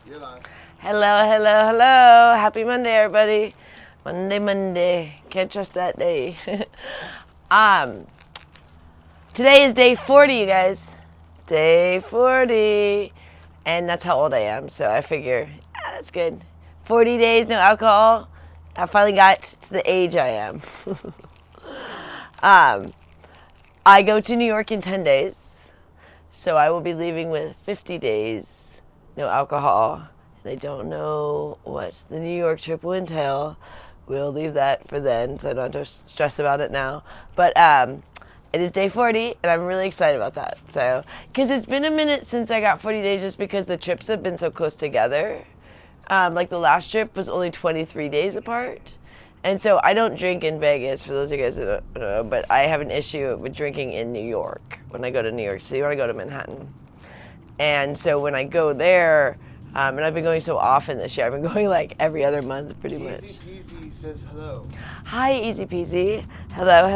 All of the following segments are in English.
You're live. Hello, hello, hello. Happy Monday, everybody. Monday. Can't trust that day. um, Today is day 40, you guys. Day 40. And that's how old I am, so I figure, that's good. 40 days, no alcohol. I finally got to the age I am. I go to New York in 10 days, so I will be leaving with 50 days, no alcohol. I don't know what the New York trip will entail. We'll leave that for then, so I don't have to stress about it now. But it is day 40, and I'm really excited about that. So, because it's been a minute since I got 40 days, just because the trips have been so close together. Like the last trip was only 23 days apart. And so I don't drink in Vegas, for those of you guys that don't know, but I have an issue with drinking in New York when I go to New York City, when I go to Manhattan. And so when I go there, and I've been going so often this year, I've been going like every other month pretty much. Easy Peasy says hello. Hi, Easy Peasy. Hello,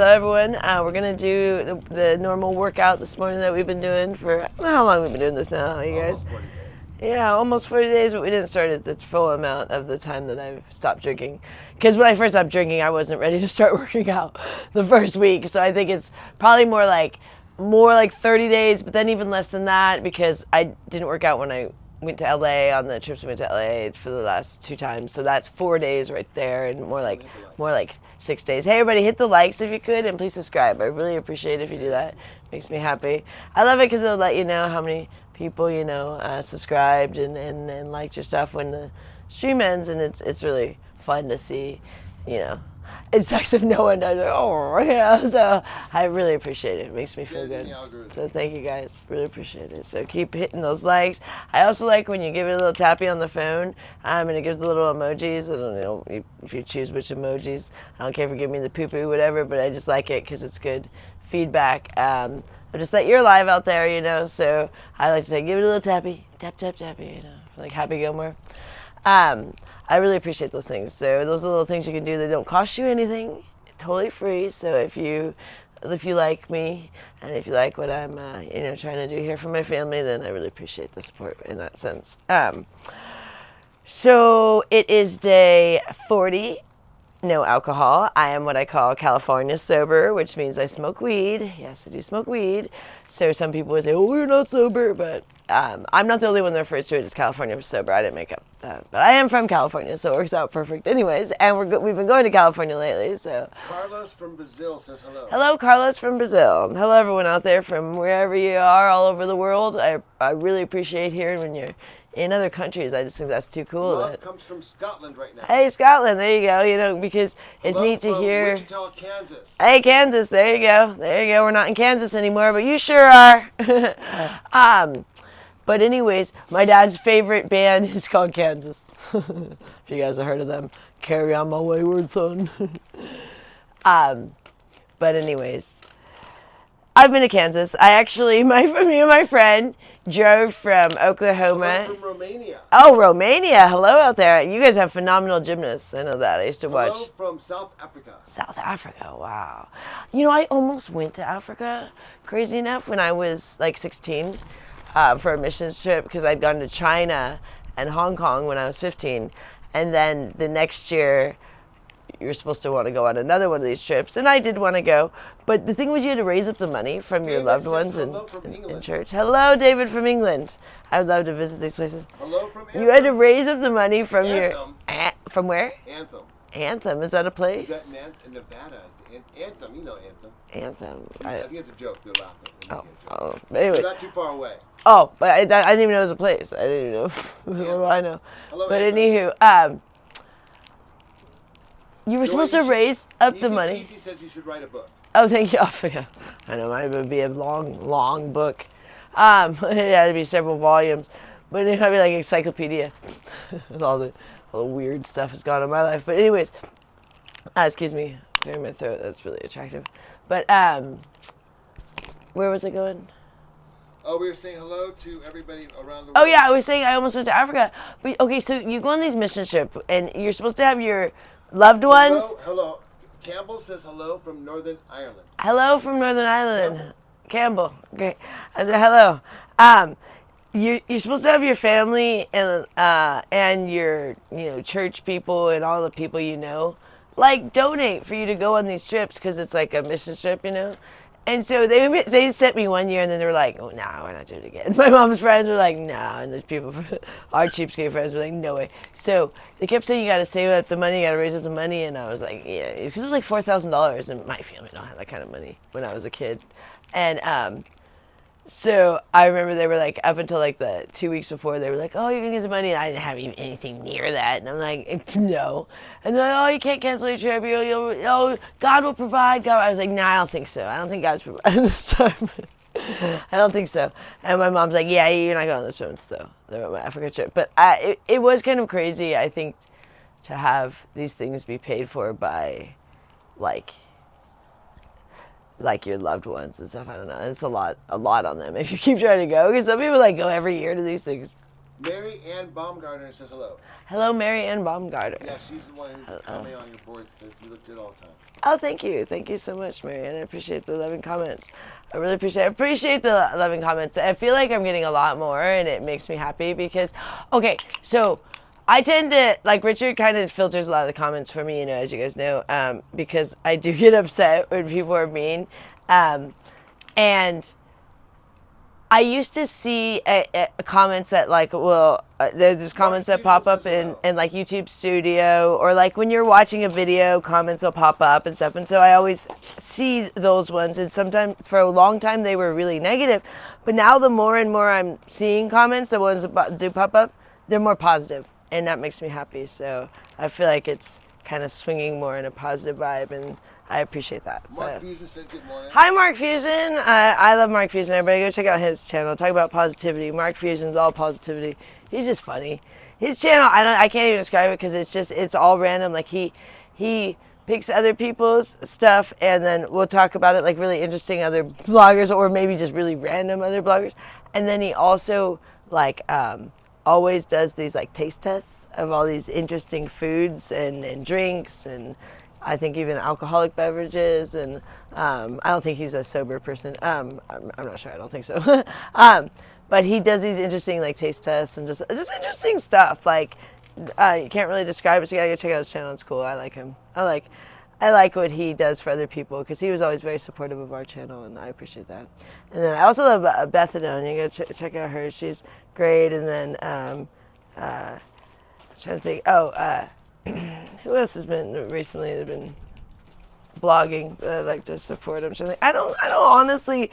everyone. We're going to do the normal workout this morning that we've been doing for, how long have we been doing this now, you guys? Almost 40 days. Yeah, almost 40 days, but we didn't start at the full amount of the time that I stopped drinking. Because when I first stopped drinking, I wasn't ready to start working out the first week. So I think it's probably more like 30 days, but then even less than that, because I didn't work out when I went to LA on the trips we went to LA for the last 2 times. So that's 4 days right there, and more like 6 days. Hey everybody, hit the likes if you could, and please subscribe. I really appreciate it if you do that. It makes me happy. I love it because it'll let you know how many people subscribed and liked your stuff when the stream ends, and it's really fun to see. It sucks if no one does it. So I really appreciate it. It makes me feel good. So thank you guys. Really appreciate it. So keep hitting those likes. I also like when you give it a little tappy on the phone, and it gives the little emojis. I don't know if you choose which emojis. I don't care if you give me the poo-poo, whatever, but I just like it because it's good feedback. Just that you're live out there, so I like to say, give it a little tappy, tappy, like Happy Gilmore. I really appreciate those things. So those are little things you can do that don't cost you anything, totally free. So if you like me, and if you like what I'm, trying to do here for my family, then I really appreciate the support in that sense. So it is day 40. No alcohol. I am what I call California sober, which means I smoke weed. Yes, I do smoke weed. So some people would say, oh, you're not sober, but I'm not the only one that refers to it as California sober. I didn't make up that. But I am from California, so it works out perfect anyways. And we've been going to California lately, so. Carlos from Brazil says hello. Hello, Carlos from Brazil. Hello, everyone out there from wherever you are all over the world. I really appreciate hearing when you're in other countries. I just think that's too cool. Love comes from Scotland right now. Hey, Scotland, there you go, because it's Hello neat to from hear. Wichita, Kansas. Hey, Kansas, there you go. We're not in Kansas anymore, but you sure are. But anyways, my dad's favorite band is called Kansas. If you guys have heard of them, Carry On My Wayward Son. But anyways, I've been to Kansas. Me and my friend drove from Oklahoma. Hello from Romania. Oh, Romania. Hello out there. You guys have phenomenal gymnasts. I know that. I used to watch. Hello from South Africa. South Africa. Wow. I almost went to Africa, crazy enough, when I was like 16 for a missions trip, because I'd gone to China and Hong Kong when I was 15. And then the next year, you're supposed to want to go on another one of these trips, and I did want to go, but the thing was you had to raise up the money from your loved ones in church. Hello, David from England. I would love to visit these places. Hello from Anthem. You had to raise up the money from Anthem. From where? Anthem. Anthem, is that a place? Is that in Nevada? Anthem, you know Anthem. Anthem. I think it's a joke. They're laughing. Anyways. Not too far away. Oh, but I didn't even know it was a place. I didn't even know. What do I know? Hello, but Anthem. Anywho, you were supposed to raise up the money. Easy says you should write a book. Oh, thank you. I know mine would be a long book. It had to be several volumes, but it had to be like an encyclopedia with all the weird stuff that's gone on in my life. But anyways, excuse me, clearing my throat. That's really attractive. But where was I going? Oh, we were saying hello to everybody around the world. Oh yeah, I was saying I almost went to Africa. But okay, so you go on these mission trips, and you're supposed to have your loved ones. Hello. Campbell says hello from Northern Ireland. Hello from Northern Ireland. Campbell. Okay. Hello. you're supposed to have your family and your church people and all the people like donate for you to go on these trips because it's like a mission trip. And so they sent me one year and then they were like, oh, no, we're not doing it again. My mom's friends were like, no, and there's people from our cheapskate friends were like, no way. So they kept saying you got to save up the money, you got to raise up the money, and I was like, yeah, because it was like $4,000 and my family don't have that kind of money when I was a kid, and so I remember they were like, up until like the 2 weeks before, they were like, oh, you're going to get the money. And I didn't have even anything near that. And I'm like, no. And they're like, oh, you can't cancel your trip. God will provide. God. I was like, nah, I don't think so. I don't think God's providing this time. I don't think so. And my mom's like, yeah, you're not going on this one. So they're on my Africa trip. But it was kind of crazy, I think, to have these things be paid for by like your loved ones and stuff. I don't know. It's a lot on them if you keep trying to go. Because some people like go every year to these things. Mary Ann Baumgartner says hello. Hello, Mary Ann Baumgartner. Yeah, she's the one who's commenting on your board. So you look good all the time. Oh, thank you. Thank you so much, Mary Ann. I appreciate the loving comments. I really appreciate the loving comments. I feel like I'm getting a lot more, and it makes me happy because, okay, so I tend to, like, Richard kind of filters a lot of the comments for me, as you guys know, because I do get upset when people are mean. And I used to see comments that, like, there's comments that pop up in like, YouTube Studio, or, like, when you're watching a video, comments will pop up and stuff. And so I always see those ones. And sometimes, for a long time, they were really negative. But now the more and more I'm seeing comments, the ones that do pop up, they're more positive. And that makes me happy. So I feel like it's kind of swinging more in a positive vibe, and I appreciate that. Mark Fusion says good morning. Hi, Mark Fusion. I love Mark Fusion. Everybody go check out his channel. Talk about positivity. Mark Fusion's all positivity. He's just funny. His channel, I can't even describe it because it's all random. Like he picks other people's stuff, and then we'll talk about it, like really interesting other bloggers, or maybe just really random other bloggers. And then he also always does these like taste tests of all these interesting foods and drinks, and I think even alcoholic beverages, and I don't think he's a sober person. I'm not sure. I don't think so. But he does these interesting like taste tests and just interesting stuff. Like you can't really describe it. So you gotta go check out his channel. It's cool. I like him. I like what he does for other people because he was always very supportive of our channel, and I appreciate that. And then I also love Beth Adonia. Go check out her. She's great. And then I'm trying to think. Who else has been recently? They've been blogging that I'd like to support. I'm trying to think. I don't honestly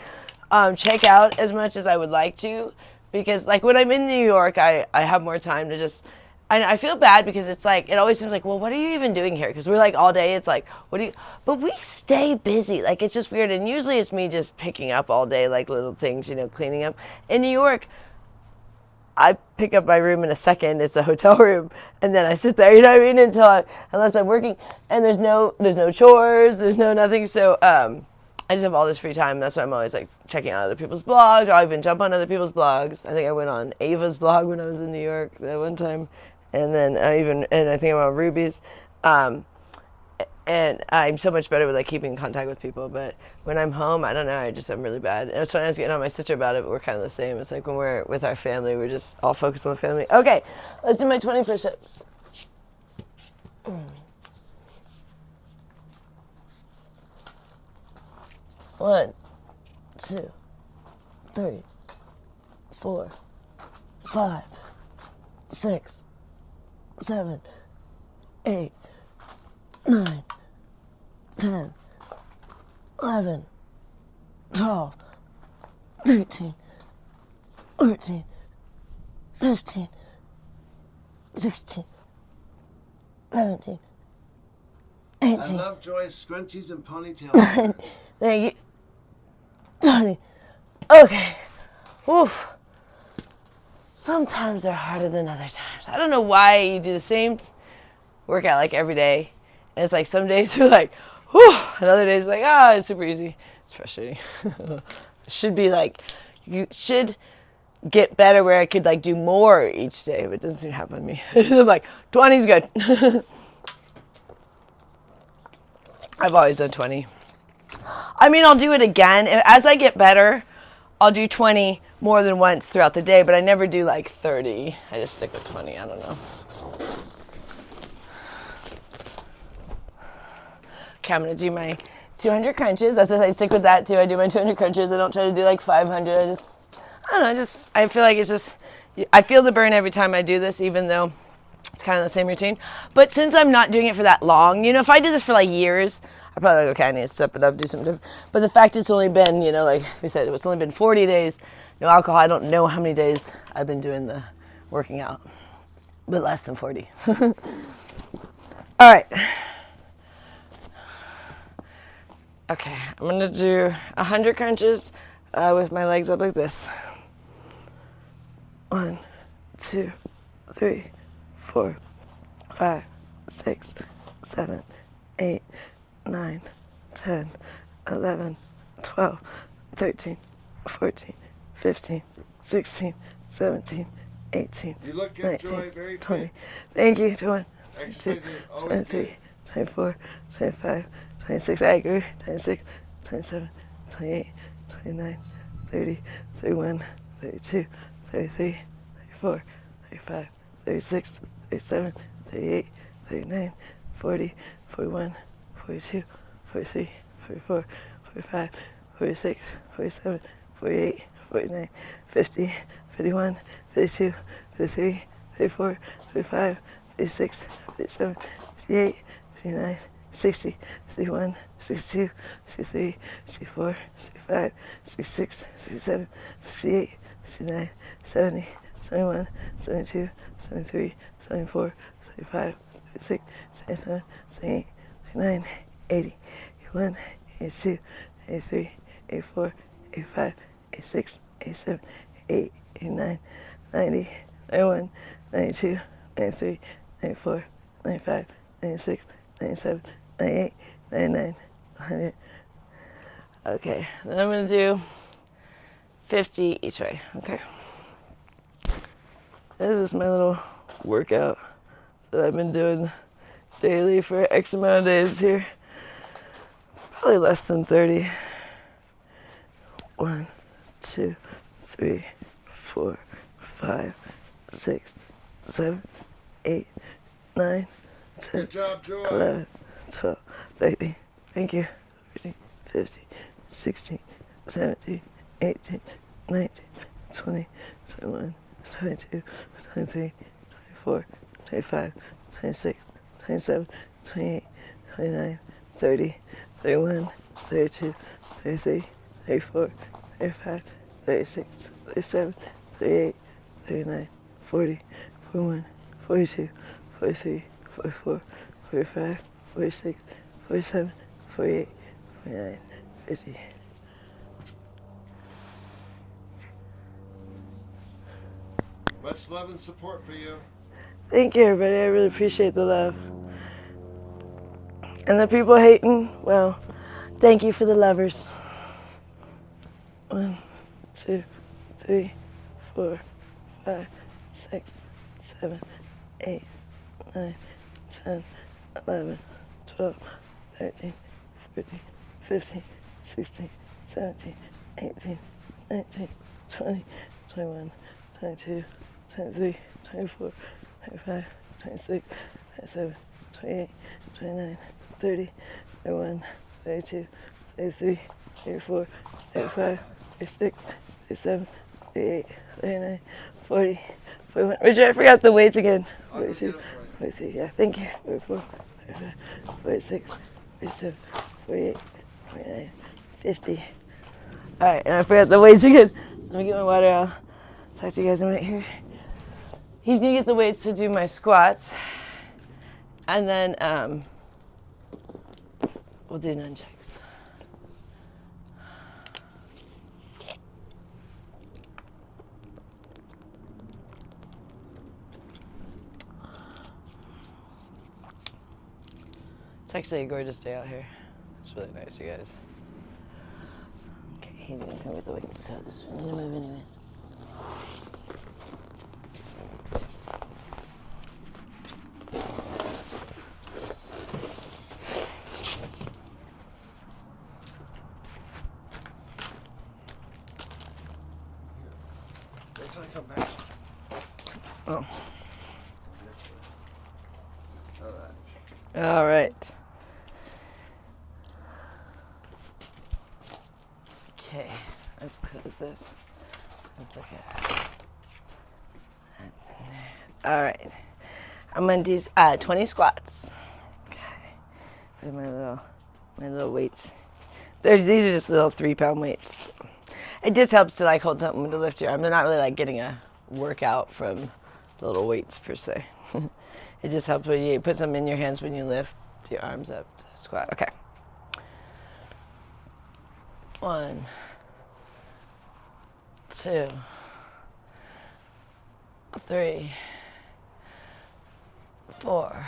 check out as much as I would like to, because like when I'm in New York, I have more time to just. I feel bad because it's like, it always seems like, well, what are you even doing here? Because we're like all day, it's like, but we stay busy. Like, it's just weird. And usually it's me just picking up all day, like little things, cleaning up. In New York, I pick up my room in a second. It's a hotel room. And then I sit there, you know what I mean? Unless I'm working. And there's no chores, there's no nothing. So, I just have all this free time. That's why I'm always like checking out other people's blogs, or I'll even jump on other people's blogs. I think I went on Ava's blog when I was in New York that one time. And then I think I'm on Ruby's. And I'm so much better with like keeping in contact with people. But when I'm home, I don't know, I'm really bad. And it's funny, I was getting on my sister about it, but we're kind of the same. It's like when we're with our family, we're just all focused on the family. Okay, let's do my 20 push-ups. 1, 2, 3, 4, 5, 6, 7, 8, 9, 10, 11, 12, 13, 14, 15, 16, 17, 18. I love Joy's scrunchies and ponytails. Thank you. 20. Okay. Oof. Sometimes they're harder than other times. I don't know why you do the same workout like every day. And it's like some days you're like, whew, and other days like, it's super easy. It's frustrating. It should be like, you should get better where I could like do more each day, but it doesn't seem to happen to me. I'm like, 20 is good. I've always done 20. I mean, I'll do it again. As I get better, I'll do 20, more than once throughout the day, but I never do like 30. I just stick with 20. I don't know. Okay, I'm gonna do my 200 crunches. That's just, I stick with that too. I do my 200 crunches. I don't try to do like 500. I don't know, I feel like it's just, I feel the burn every time I do this, even though it's kind of the same routine. But since I'm not doing it for that long, if I did this for like years, I'd probably like, okay, I need to step it up, do something different. But the fact it's only been, like we said, it's only been 40 days, no alcohol. I don't know how many days I've been doing the working out, but less than 40. All right. Okay, I'm gonna do 100 crunches with my legs up like this. 1, 2, 3, 4, 5, 6, 7, 8, 9, 10, 11, 12, 13, 14, 15, 16, 17, 18, You look good, 19, Joy. Very 20. fit. Thank you. 21, Exercise 22, is always 23, good. 24, 25, 26. I agree. 26, 27, 28, 29, 30, 31, 32, 33, 34, 35, 36, 37, 38, 39, 40, 41, 42, 43, 44, 45, 46, 47, 48, 49, 50, 51, 52, 53, 54, 55, 56, 57, 58, 59, 60, 61, 62, 63, 64, 65, 66, 67, 68, 69, 70, 71, 72, 73, 74, 75, 76, 77, 78, 79, 80, 81, 82, 83, 84, 85, 86, 87, 88, 89, 90, 91, 92, 93, 94, 95, 96, 97, 98, 99, 100. Okay, then I'm going to do 50 each way. Okay. This is my little workout that I've been doing daily for X amount of days here. Probably less than 30. 1, 2, 3, 4, 5, 6, 7, 8, 9, 10, Good job, Joy. 11, 12, 13. Thank you. 14, 15, 16, 17, 18, 19, 20, 21, 22, 23, 24, 25, 26, 27, 28, 29, 30, 31, 32, 33, 34, 35, 36, 37, 38, 39, 40, 41, 42, 43, 44, 45, 46, 47, 48, 49, 50. Much love and support for you. Thank you, everybody. I really appreciate the love. And the people hating, well, thank you for the lovers. 1, 2, 3, 4, 5, 6, 7, 8, 9, 10, 11, 12, 13, 14, 15, 16, 17, 18, 19, 20, 21, 22, 23, 24, 25, 26, 27, 28, 29, 30, 31, 32, 33, 34, 35, 36, 37, 38, 39, 40, 41. Richard, I forgot the weights again. I'll go get 42, it for you. 43, yeah, thank you. 44, 45, 46, 47, 48, 49, 50. All right, and I forgot the weights again. Let me get my water out. Talk to you guys in a minute here. He's gonna get the weights to do my squats, and then we'll do nunchucks. It's actually a gorgeous day out here. It's really nice, you guys. Okay, he's gonna come with the weights, so this we need to move anyways. Oh. All right. All right. Okay, let's close this. Let's look at it. All right. I'm gonna do 20 squats. Okay. With my little weights. These are just little 3-pound weights. It just helps to like hold something to lift your arm. They're not really like getting a workout from the little weights per se. It just helps when you put something in your hands when you lift your arms up to squat. Okay. 1, 2, 3, 4,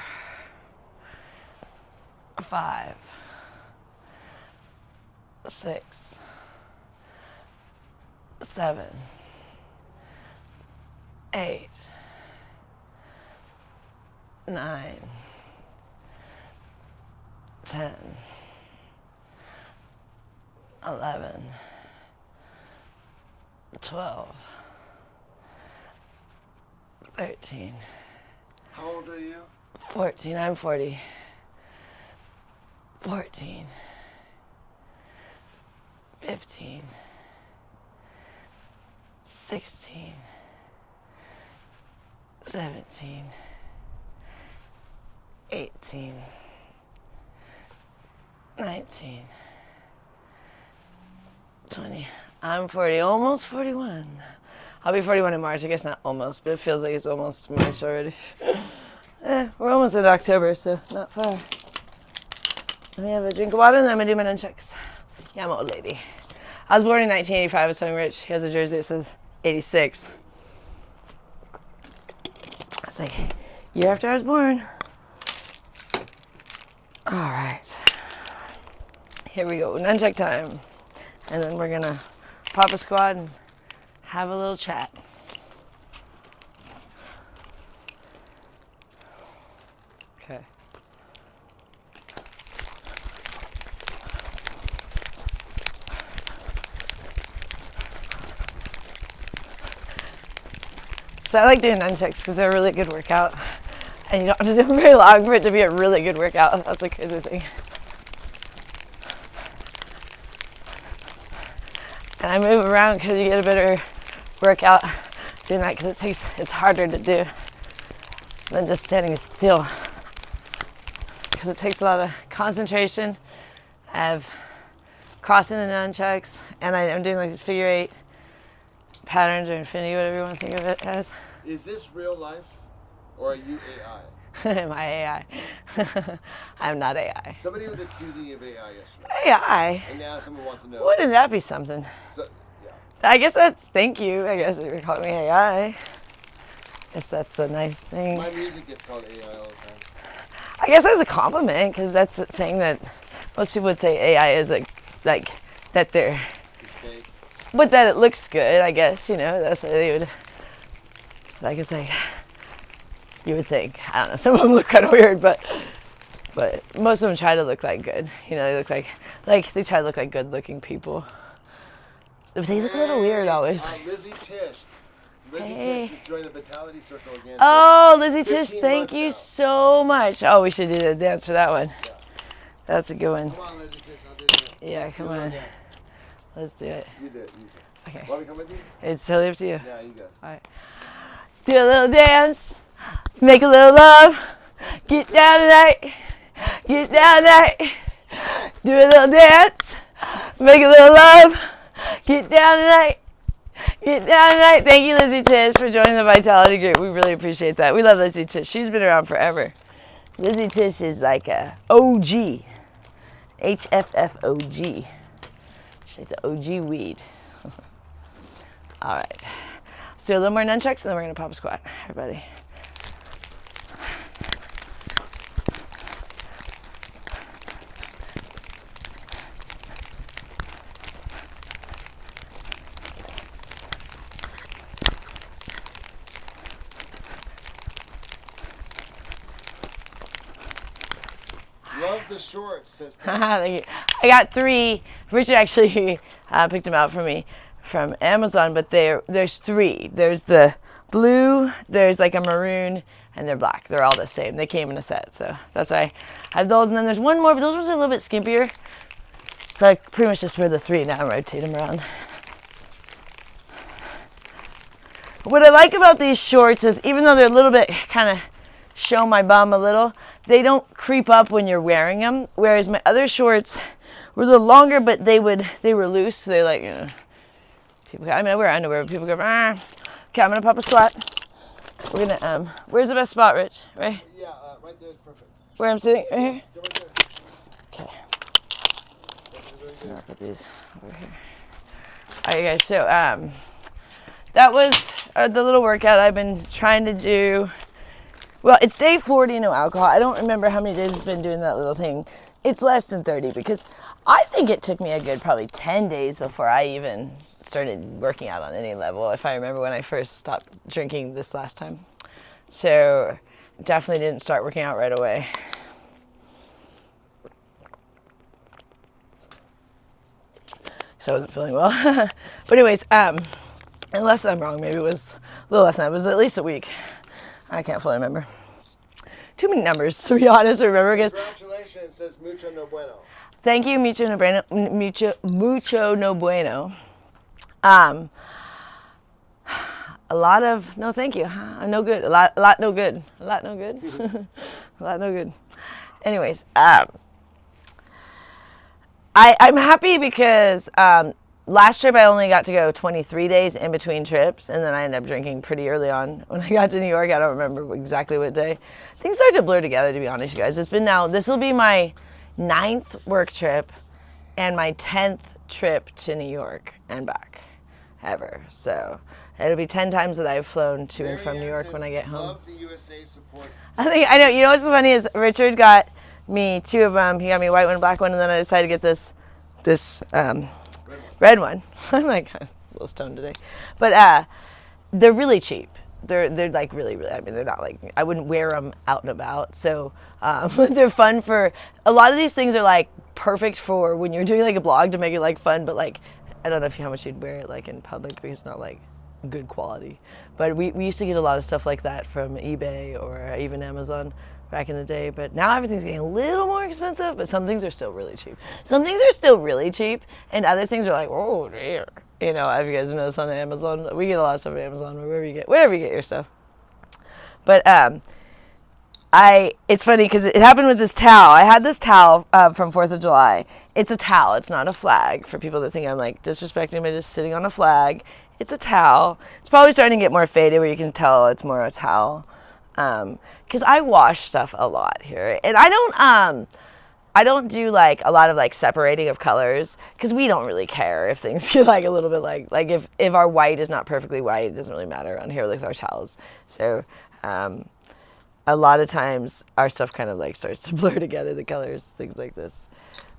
5, 6, 7, 8, 9, 10, 11, 12, 13, How old are you? 14, I'm 40, 14, 15, 16, 17, 18, 19, 20. I'm 40, almost 41. I'll be 41 in March. I guess not almost, but it feels like it's almost March already. We're almost in October, so not far. Let me have a drink of water and then I'm going to do my nunchucks. Yeah, I'm an old lady. I was born in 1985 with Tony Rich. He has a jersey that says 86. I was like, year after I was born. All right. Here we go. Nunchuck time. And then we're going to pop a squat and have a little chat. Okay. So I like doing nunchucks because they're a really good workout. And you don't have to do them very long for it to be a really good workout. That's a crazy thing. And I move around because you get a better workout doing that because it's harder to do than just standing still. Because it takes a lot of concentration of crossing the nunchucks, and I'm doing like this figure 8 patterns or infinity, whatever you want to think of it as. Is this real life, or are you AI? Am I AI? I'm not AI. Somebody was accusing you of AI yesterday, AI? and now someone wants to know. Wouldn't that be something? So, yeah. I guess that's, thank you. I guess you're calling me AI. Guess that's a nice thing. My music gets called AI all the time. I guess that's a compliment because that's saying that most people would say AI is like that they're, It's fake. but that it looks good. I guess that's what they would. Like it's like you would think. I don't know. Some of them look kind of weird, but most of them try to look like good. They look like they try to look like good-looking people. But they look a little weird always. Lizzie Tish. Lizzie Hey. Tish just joined the Vitality Circle again. Oh, Lizzie Tish, 15 thank months you now. so much. Oh, we should do the dance for that one. Yeah. That's a good one. Come on, Lizzie Tish, I'll do it. Yeah, come Do it on. again. Let's do it. You do it. You do it. Okay. Want me to come with you? It's totally up to you. Yeah, you guys. All right. Do a little dance. Make a little love. Get down tonight. Get down tonight. Do a little dance. Make a little love. Get down tonight. Get down tonight. Thank you, Lizzie Tish, for joining the Vitality group. We really appreciate that. We love Lizzie Tish. She's been around forever. Lizzie Tish is like a OG. HFFOG. She's like the OG weed. All right. So a little more nunchucks, and then we're going to pop a squat. Everybody. Love the shorts, sister. Thank you. I got 3. Richard actually picked them out for me from Amazon, but there's 3. There's the blue, there's like a maroon, and they're black. They're all the same. They came in a set, so that's why I have those. And then there's one more, but those ones are a little bit skimpier. So I pretty much just wear the 3 now and rotate them around. What I like about these shorts is even though they're a little bit kind of show my bum a little, they don't creep up when you're wearing them. Whereas my other shorts were a little longer, but they were loose. So they're like, people. I wear underwear, but people go, ah. Okay, I'm gonna pop a squat. We're gonna, where's the best spot, Rich? Right? Yeah, right there is perfect. Where I'm sitting? Right here? Go right there. Okay. Very good. I'll put these over here. All right, guys, so, that was the little workout I've been trying to do. Well, it's day 40, no alcohol. I don't remember how many days it's been doing that little thing. It's less than 30 because I think it took me a good probably 10 days before I even started working out on any level, if I remember when I first stopped drinking this last time. So definitely didn't start working out right away. So I wasn't feeling well. But anyways, unless I'm wrong, maybe it was a little less than that. It was at least a week. I can't fully remember. Too many numbers, to be honest, to remember. Congratulations, says mucho no bueno. Thank you, mucho no bueno. Mucho no bueno. A lot of, no thank you, no good, a lot no good, a lot no good, a lot no good. Anyways, I'm happy because last trip I only got to go 23 days in between trips, and then I ended up drinking pretty early on. When I got to New York, I don't remember exactly what day. Things start to blur together, to be honest, you guys. It's been now, this will be my 9th work trip and my 10th trip to New York and back ever. So it'll be 10 times that I've flown to and from New York when I get home. Love the USA support. I know, you know what's funny is Richard got me 2 of them. He got me a white one, black one, and then I decided to get this red one. I'm like a little stoned today. But they're really cheap. They're like really, I mean, they're not like, I wouldn't wear them out and about. So they're fun for, a lot of these things are like perfect for when you're doing like a blog to make it like fun, but like, I don't know how much you'd wear it like in public because it's not like good quality. But we used to get a lot of stuff like that from eBay or even Amazon back in the day. But now everything's getting a little more expensive, but some things are still really cheap. Some things are still really cheap, and other things are like, oh dear. You know, have you guys noticed on Amazon? We get a lot of stuff on Amazon, or wherever you get your stuff. But it's funny because it happened with this towel. I had this towel from 4th of July. It's a towel. It's not a flag. For people that think I'm like disrespecting by just sitting on a flag, it's a towel. It's probably starting to get more faded where you can tell it's more a towel. Because I wash stuff a lot here, and I don't do like a lot of like separating of colors because we don't really care if things get like a little bit like if our white is not perfectly white, it doesn't really matter on here with our towels. So a lot of times our stuff kind of like starts to blur together, the colors, things like this.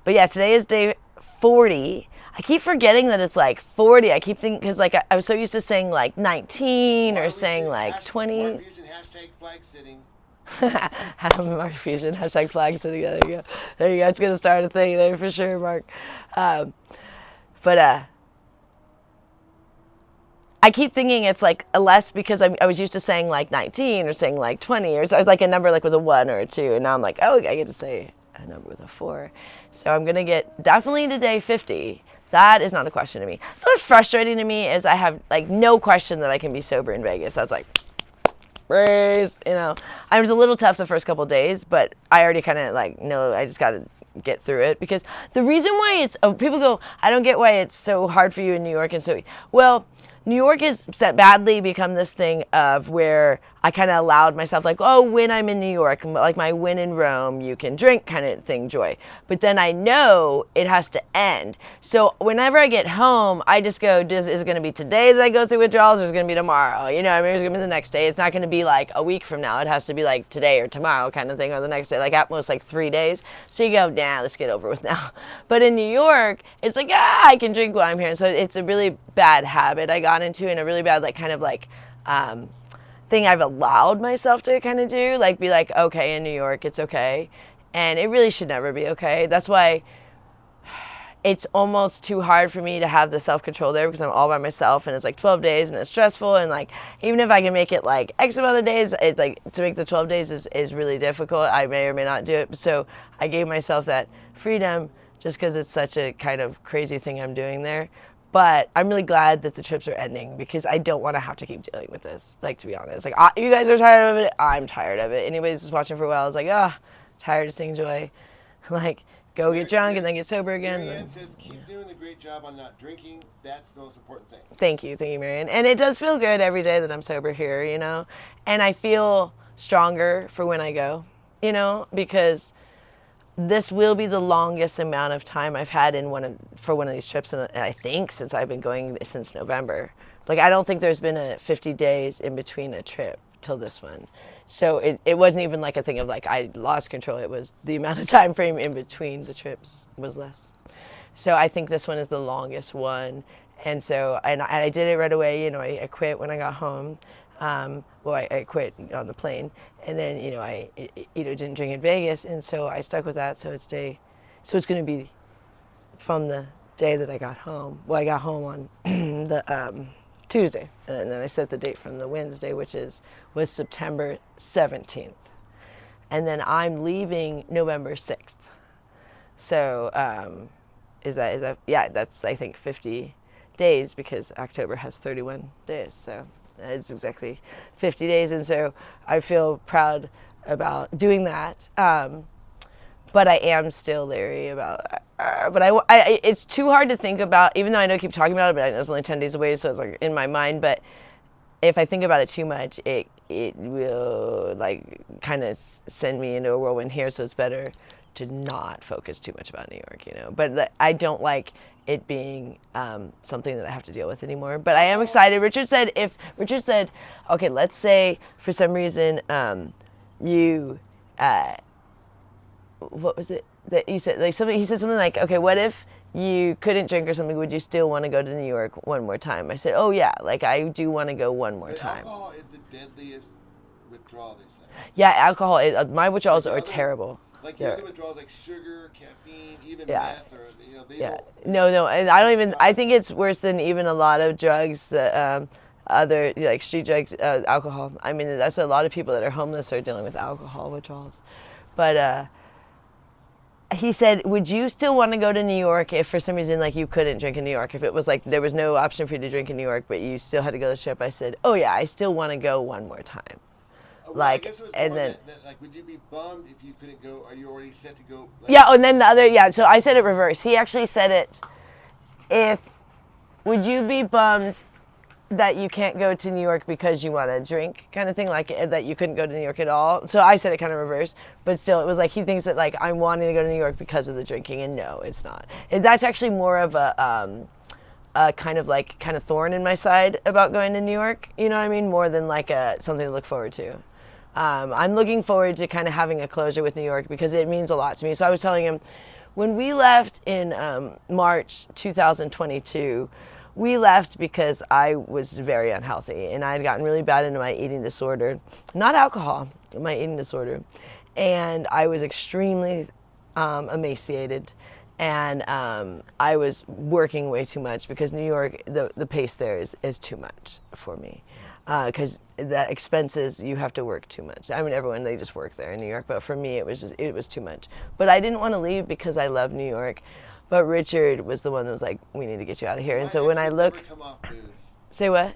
But yeah, today is day 40. I keep forgetting that it's like 40. I keep thinking, because like I was so used to saying like 19 or saying like 20. Mark Fusion, hashtag flag sitting. Mark Fusion, hashtag flag sitting. There you go. There you go. It's going to start a thing there for sure, Mark. But I keep thinking it's like a less because I was used to saying like 19 or saying like 20 or so, like a number like with a 1 or a 2. And now I'm like, oh, I get to say a number with a 4. So I'm going to get definitely to day 50. That is not a question to me. So what's frustrating to me is I have like no question that I can be sober in Vegas. That's like, praise, you know. I was a little tough the first couple days, but I already kind of like know I just got to get through it because the reason why it's, people go, I don't get why it's so hard for you in New York and so, well, New York has badly become this thing of where I kind of allowed myself like, oh, when I'm in New York, like my when in Rome, you can drink kind of thing, joy. But then I know it has to end. So whenever I get home, I just go, is it going to be today that I go through withdrawals or is it going to be tomorrow? You know, I mean, it's going to be the next day. It's not going to be like a week from now. It has to be like today or tomorrow kind of thing or the next day, like at most like 3 days. So you go, nah, let's get over with now. But in New York, it's like, I can drink while I'm here. So it's a really bad habit I got into and a really bad like kind of like thing I've allowed myself to kind of do, like be like, okay, in New York, it's okay. And it really should never be okay. That's why it's almost too hard for me to have the self-control there because I'm all by myself and it's like 12 days and it's stressful, and like even if I can make it like X amount of days, it's like to make the 12 days is really difficult. I may or may not do it. So I gave myself that freedom just because it's such a kind of crazy thing I'm doing there. But I'm really glad that the trips are ending because I don't want to have to keep dealing with this. Like, to be honest, like you guys are tired of it. I'm tired of it. Anybody who's watching for a while is like, tired of seeing Joy. Like, go get drunk and then get sober again. Marianne says, keep doing the great job on not drinking. That's the most important thing. Thank you, Marianne. And it does feel good every day that I'm sober here, you know. And I feel stronger for when I go, you know, because this will be the longest amount of time I've had for one of these trips, and I think since I've been going since November. Like, I don't think there's been a 50 days in between a trip till this one. So it wasn't even like a thing of like I lost control. It was the amount of time frame in between the trips was less. So I think this one is the longest one. And so I did it right away. You know, I quit when I got home. I quit on the plane, and then I didn't drink in Vegas, and so I stuck with that. So it's going to be from the day that I got home. Well, I got home on the Tuesday, and then I set the date from the Wednesday, which was September 17th, and then I'm leaving November 6th. So is that yeah? That's I think 50 days because October has 31 days. So. It's exactly 50 days, and so I feel proud about doing that. But I am still leery about. But it's too hard to think about, even though I know I keep talking about it. But I know it's only 10 days away, so it's like in my mind. But if I think about it too much, it will like kind of send me into a whirlwind here. So it's better to not focus too much about New York, you know. But I don't like it being something that I have to deal with anymore. But I am excited. Richard said, okay, let's say for some reason you, what was it that you said? Like something, he said something like, okay, what if you couldn't drink or something? Would you still want to go to New York one more time? I said, oh yeah, like I do want to go one more time. Alcohol is the deadliest withdrawal, they say. Yeah, alcohol. My withdrawals are terrible. Like your other withdrawals, like sugar, caffeine, even yeah. meth, or they yeah. don't. No, and I don't even. I think it's worse than even a lot of drugs that other like street drugs, alcohol. I mean, that's a lot of people that are homeless are dealing with alcohol withdrawals. But he said, would you still want to go to New York if for some reason like you couldn't drink in New York? If it was like there was no option for you to drink in New York, but you still had to go to the trip? I said, oh yeah, I still want to go one more time. Well, like, I guess it was and more then that, like, would you be bummed if you couldn't go? Are you already set to go? Like, yeah, and then the other, yeah. So I said it reverse. He actually said it. Would you be bummed that you can't go to New York because you want to drink, kind of thing, like that you couldn't go to New York at all? So I said it kind of reverse, but still, it was like he thinks that like I'm wanting to go to New York because of the drinking, and no, it's not. That's actually more of a kind of thorn in my side about going to New York. You know what I mean? More than like something to look forward to. I'm looking forward to kind of having a closure with New York because it means a lot to me. So I was telling him, when we left in March 2022, we left because I was very unhealthy and I had gotten really bad into my eating disorder. Not alcohol, my eating disorder. And I was extremely emaciated. And I was working way too much because New York, the pace there is too much for me. Because the expenses, you have to work too much. I mean, everyone, they just work there in New York, but for me, it was too much. But I didn't want to leave because I love New York. But Richard was the one that was like, we need to get you out of here. And so when I look... Come off booze. Say what?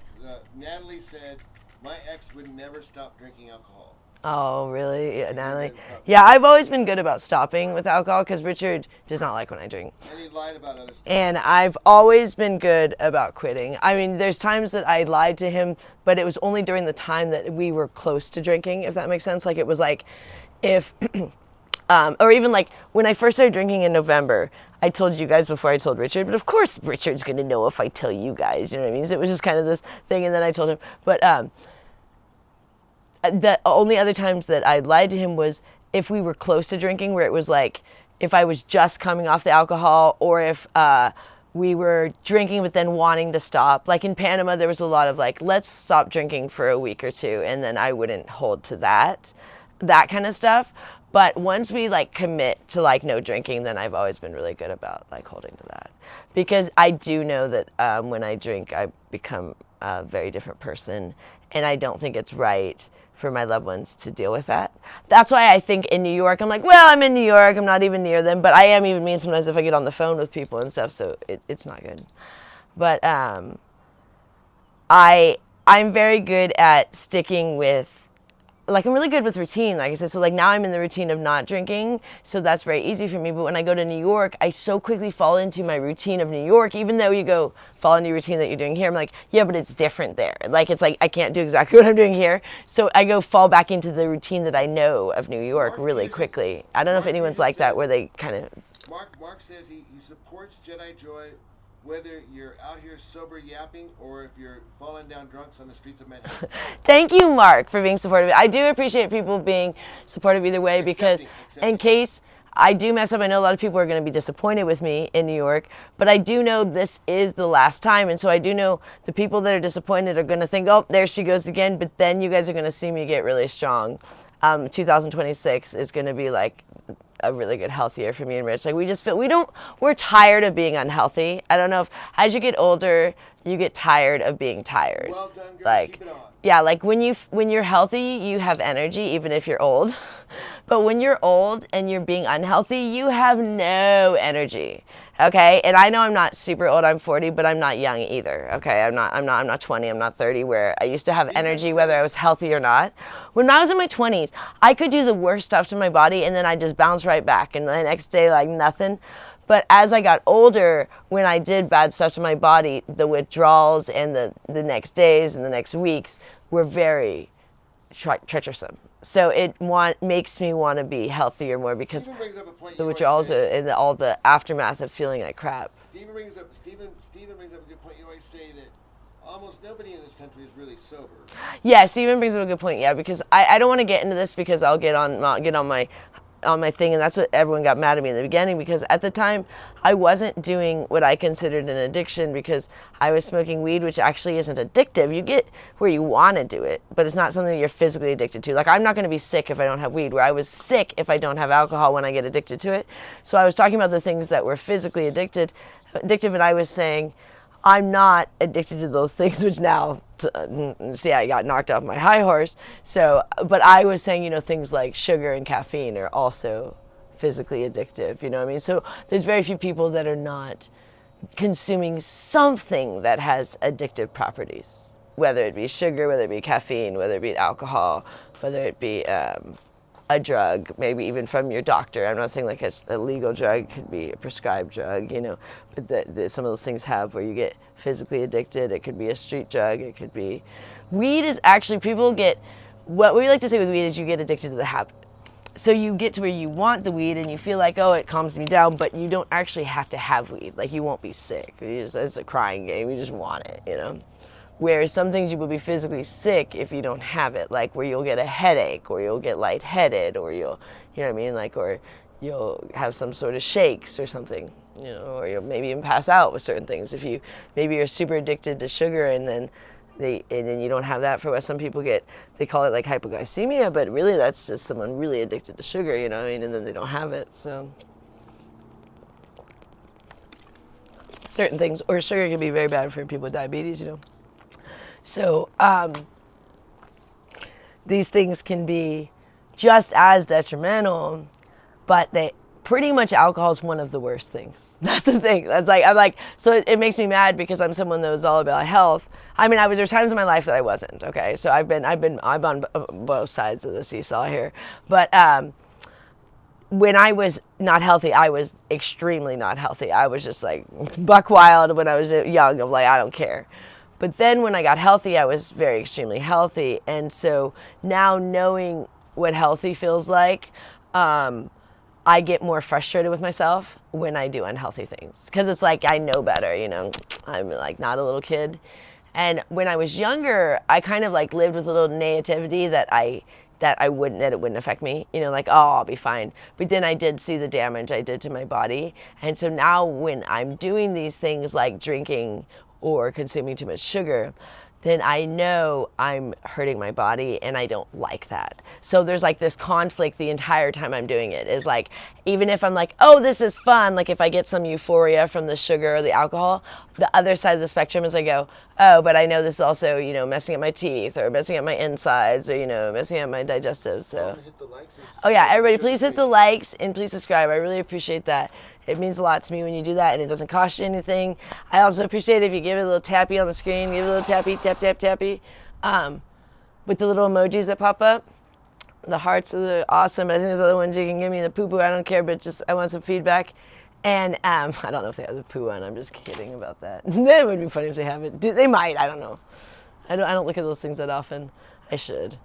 Natalie said, my ex would never stop drinking alcohol. Oh, really? Yeah, Natalie? Yeah, I've always been good about stopping with alcohol because Richard does not like when I drink. And he lied about other stuff. And I've always been good about quitting. I mean, there's times that I lied to him, but it was only during the time that we were close to drinking, if that makes sense. Like, it was like if, or even like when I first started drinking in November, I told you guys before I told Richard, but of course Richard's going to know if I tell you guys, you know what I mean? So it was just kind of this thing, and then I told him. But the only other times that I lied to him was if we were close to drinking, where it was like if I was just coming off the alcohol, or if we were drinking but then wanting to stop. Like in Panama, there was a lot of like, let's stop drinking for a week or two, and then I wouldn't hold to that kind of stuff. But once we like commit to like no drinking, then I've always been really good about like holding to that, because I do know that when I drink, I become a very different person, and I don't think it's right for my loved ones to deal with that. That's why I think in New York, I'm like, well, I'm in New York, I'm not even near them, but I am even mean sometimes if I get on the phone with people and stuff, so it's not good. But I'm very good at sticking with, like, I'm really good with routine, like I said. So like now I'm in the routine of not drinking, so that's very easy for me. But when I go to New York, I so quickly fall into my routine of New York. Even though you go fall into your routine that you're doing here, I'm like, yeah, but it's different there. Like, it's like I can't do exactly what I'm doing here, so I go fall back into the routine that I know of New York really quickly. I don't know if anyone's like that, where they kind of. Mark says he supports Jedi Joy, whether you're out here sober yapping or if you're falling down drunks on the streets of Manhattan. Thank you, Mark, for being supportive. I do appreciate people being supportive either way, because in case I do mess up, I know a lot of people are going to be disappointed with me in New York, but I do know this is the last time, and so I do know the people that are disappointed are going to think, oh, there she goes again, but then you guys are going to see me get really strong. 2026 is going to be like a really good health year for me and Rich. Like, we just feel we're tired of being unhealthy. I don't know if as you get older you get tired of being tired. Well done, girl. Like, keep it on. yeah, like when you're healthy, you have energy even if you're old. But when you're old and you're being unhealthy, you have no energy. Okay? And I know I'm not super old. I'm 40, but I'm not young either. Okay? I'm not 20, I'm not 30, where I used to have energy whether I was healthy or not. When I was in my 20s, I could do the worst stuff to my body and then I just bounce right back, and the next day like nothing. But as I got older, when I did bad stuff to my body, the withdrawals and the next days and the next weeks were very treacherous. So it makes me want to be healthier more, because the withdrawals and all the aftermath of feeling like crap. Stephen brings up a good point. You always say that almost nobody in this country is really sober. Yeah, Stephen brings up a good point. Yeah, because I don't want to get into this, because I'll get on my thing, and that's what everyone got mad at me in the beginning, because at the time I wasn't doing what I considered an addiction, because I was smoking weed, which actually isn't addictive. You get where you want to do it, but it's not something that you're physically addicted to. Like, I'm not going to be sick if I don't have weed, where I was sick if I don't have alcohol when I get addicted to it. So I was talking about the things that were physically addictive, and I was saying I'm not addicted to those things, which now, see, I got knocked off my high horse. So, but I was saying, things like sugar and caffeine are also physically addictive, you know what I mean? So there's very few people that are not consuming something that has addictive properties, whether it be sugar, whether it be caffeine, whether it be alcohol, whether it be a drug, maybe even from your doctor. I'm not saying like a legal drug, it could be a prescribed drug, but some of those things have where you get physically addicted. It could be a street drug, it could be. Weed is actually, what we like to say with weed is you get addicted to the habit. So you get to where you want the weed and you feel like, oh, it calms me down, but you don't actually have to have weed. Like, you won't be sick. It's a crying game, you just want it, Whereas some things you will be physically sick if you don't have it, like where you'll get a headache, or you'll get lightheaded, or you'll, or you'll have some sort of shakes or something, or you'll maybe even pass out with certain things. If maybe you're super addicted to sugar and then you don't have that. For what some people get, they call it like hypoglycemia, but really that's just someone really addicted to sugar, and then they don't have it. So certain things, or sugar can be very bad for people with diabetes, So these things can be just as detrimental, but pretty much alcohol is one of the worst things. That's the thing. So it makes me mad, because I'm someone that was all about health. I mean, there's times in my life that I wasn't, okay? So I'm on both sides of the seesaw here. But when I was not healthy, I was extremely not healthy. I was just like buck wild when I was young. I'm like, I don't care. But then when I got healthy, I was very extremely healthy. And so now, knowing what healthy feels like, I get more frustrated with myself when I do unhealthy things. Because it's like, I know better, I'm like not a little kid. And when I was younger, I kind of like lived with a little naivety that it wouldn't affect me, like, oh, I'll be fine. But then I did see the damage I did to my body. And so now when I'm doing these things like drinking or consuming too much sugar, then I know I'm hurting my body and I don't like that. So there's like this conflict the entire time I'm doing it. Is like, even if I'm like, oh, this is fun, like if I get some euphoria from the sugar or the alcohol, the other side of the spectrum is I go, oh, but I know this is also, you know, messing up my teeth or messing up my insides or, you know, messing up my digestive. So, Hit the likes and oh yeah, everybody share please hit the screen. likes and please subscribe. I really appreciate that. It means a lot to me when you do that, and it doesn't cost you anything. I also appreciate it if you give it a little tappy on the screen, give it a little tappy, tap, tap, tappy, with the little emojis that pop up. The hearts are awesome. I think there's other ones you can give me. The poo-poo, I don't care, but just I want some feedback. And I don't know if they have the poo one. I'm just kidding about that. That would be funny if they have it. They might. I don't know. I don't look at those things that often. I should.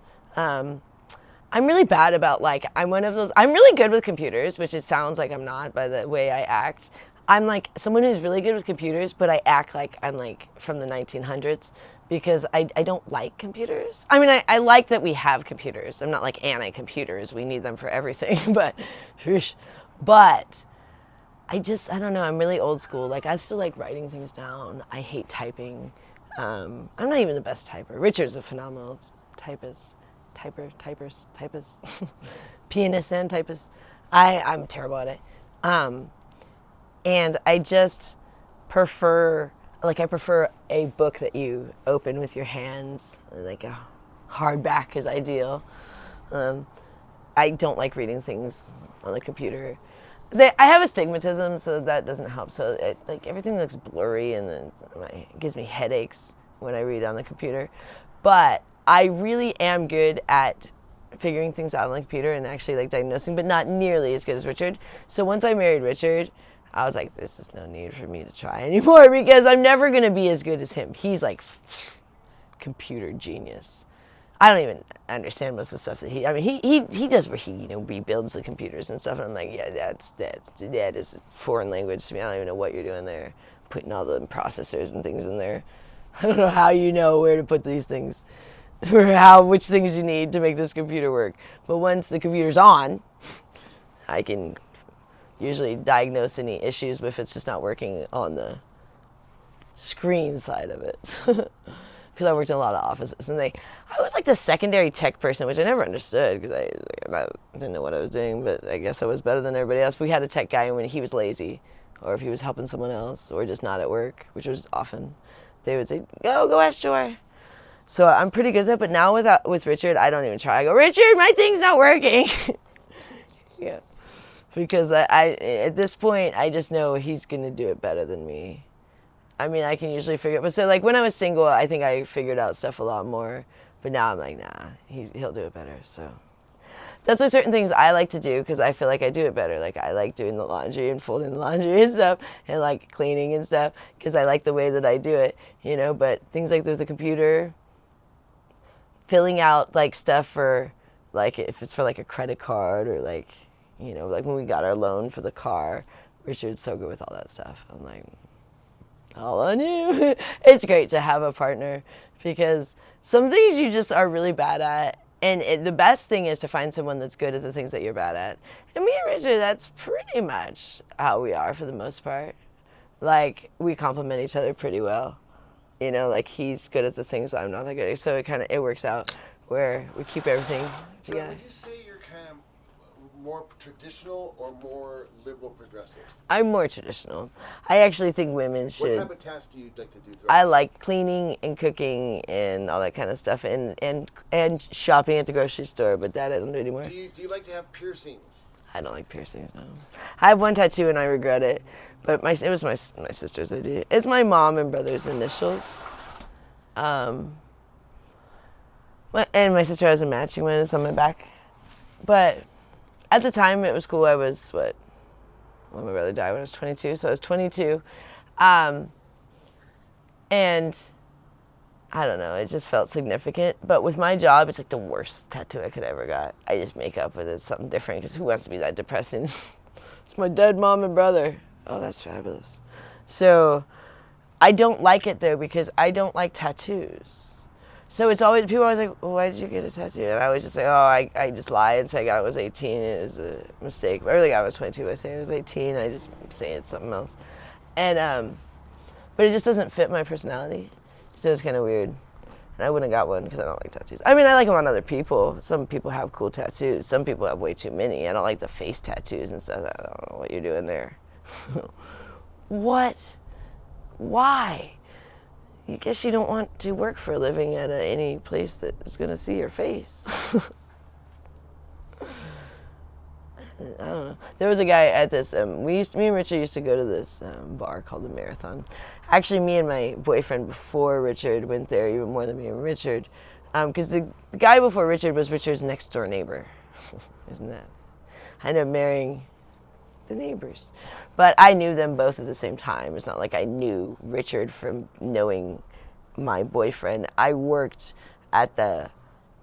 I'm really bad about, like, I'm one of those, I'm really good with computers, which it sounds like I'm not by the way I act. I'm like someone who's really good with computers, but I act like I'm like from the 1900s because I don't like computers. I mean, I like that we have computers. I'm not like anti-computers. We need them for everything, but I don't know. I'm really old school. Like, I still like writing things down. I hate typing. I'm not even the best typer. Richard's a phenomenal typist. Typist. Pianist and typist. I'm terrible at it. And I just prefer a book that you open with your hands. Like a hardback is ideal. I don't like reading things on the computer. I have astigmatism, so that doesn't help. So like everything looks blurry, and then it gives me headaches when I read on the computer. But I really am good at figuring things out on the computer and actually like diagnosing, but not nearly as good as Richard. So once I married Richard, I was like, this is no need for me to try anymore because I'm never going to be as good as him. He's like computer genius. I don't even understand most of the stuff that he does where he, you know, rebuilds the computers and stuff. And I'm like, yeah, that is foreign language to me. I don't even know what you're doing there, putting all the processors and things in there. I don't know how you know where to put these things or which things you need to make this computer work. But once the computer's on, I can usually diagnose any issues if it's just not working on the screen side of it. Because I worked in a lot of offices, and I was like the secondary tech person, which I never understood because I didn't know what I was doing, but I guess I was better than everybody else. We had a tech guy when he was lazy, or if he was helping someone else, or just not at work, which was often, they would say, go ask Joy. So I'm pretty good at that, but now with Richard, I don't even try. I go, Richard, my thing's not working. Yeah. Because I at this point, I just know he's going to do it better than me. I mean, I can usually figure it. But so, like, when I was single, I think I figured out stuff a lot more. But now I'm like, nah, he'll do it better. So that's why certain things I like to do because I feel like I do it better. Like, I like doing the laundry and folding the laundry and stuff and, like, cleaning and stuff because I like the way that I do it, you know. But things like with the computer, filling out, like, stuff for, like, if it's for, like, a credit card or, like, you know, like when we got our loan for the car, Richard's so good with all that stuff. I'm like, all on you. It's great to have a partner because some things you just are really bad at, and the best thing is to find someone that's good at the things that you're bad at. And me and Richard, that's pretty much how we are for the most part. Like, we complement each other pretty well. You know, like, he's good at the things I'm not that good at, so it works out where we keep everything together. Would you say you're kind of more traditional or more liberal progressive? I'm more traditional. I actually think women should. What type of tasks do you like to do? I like cleaning and cooking and all that kind of stuff, and shopping at the grocery store, but that I don't do anymore. Do you like to have piercings? I don't like piercings, no. I have one tattoo and I regret it, but it was my sister's idea. It's my mom and brother's initials. And my sister has a matching one, it's on my back. But at the time, it was cool. I was, when my brother died when I was 22, so I was 22. And I don't know, it just felt significant. But with my job, it's like the worst tattoo I could ever got. I just make up with it something different, because who wants to be that depressing? It's my dead mom and brother. Oh, that's fabulous. So I don't like it, though, because I don't like tattoos. So it's always, people are always like, well, why did you get a tattoo? And I always just say, I just lie and say I got it when I was 18. It was a mistake. I really got it when I was 22. I say I was 18. I just say it's something else. And, but it just doesn't fit my personality. So it's kind of weird. And I wouldn't have got one because I don't like tattoos. I mean, I like them on other people. Some people have cool tattoos. Some people have way too many. I don't like the face tattoos and stuff. I don't know what you're doing there. What? Why? You guess you don't want to work for a living at any place that is going to see your face. I don't know. There was a guy at this, me and Richard used to go to this bar called the Marathon. Actually, me and my boyfriend before Richard went there, even more than me and Richard, because the guy before Richard was Richard's next door neighbor. Isn't that? I ended up marrying the neighbors. But I knew them both at the same time. It's not like I knew Richard from knowing my boyfriend. I worked at the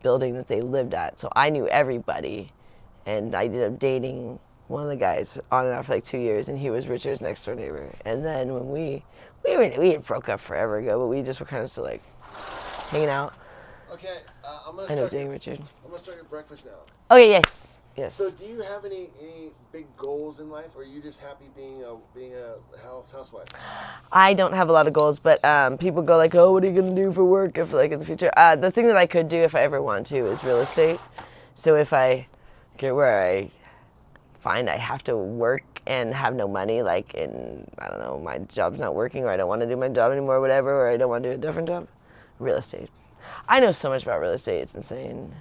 building that they lived at, so I knew everybody. And I ended up dating one of the guys on and off for like 2 years, and he was Richard's next door neighbor. And then when we had broke up forever ago, but we just were kind of still like hanging out. Okay, I'm gonna. I know dating Richard. I'm gonna start your breakfast now. Okay, yes. So, do you have any big goals in life, or are you just happy being a housewife? I don't have a lot of goals, but people go like, "Oh, what are you gonna do for work if like in the future?" The thing that I could do if I ever want to is real estate. So if I get where I find I have to work and have no money, like in, I don't know, my job's not working, or I don't want to do my job anymore, or whatever, or I don't want to do a different job, real estate. I know so much about real estate, it's insane.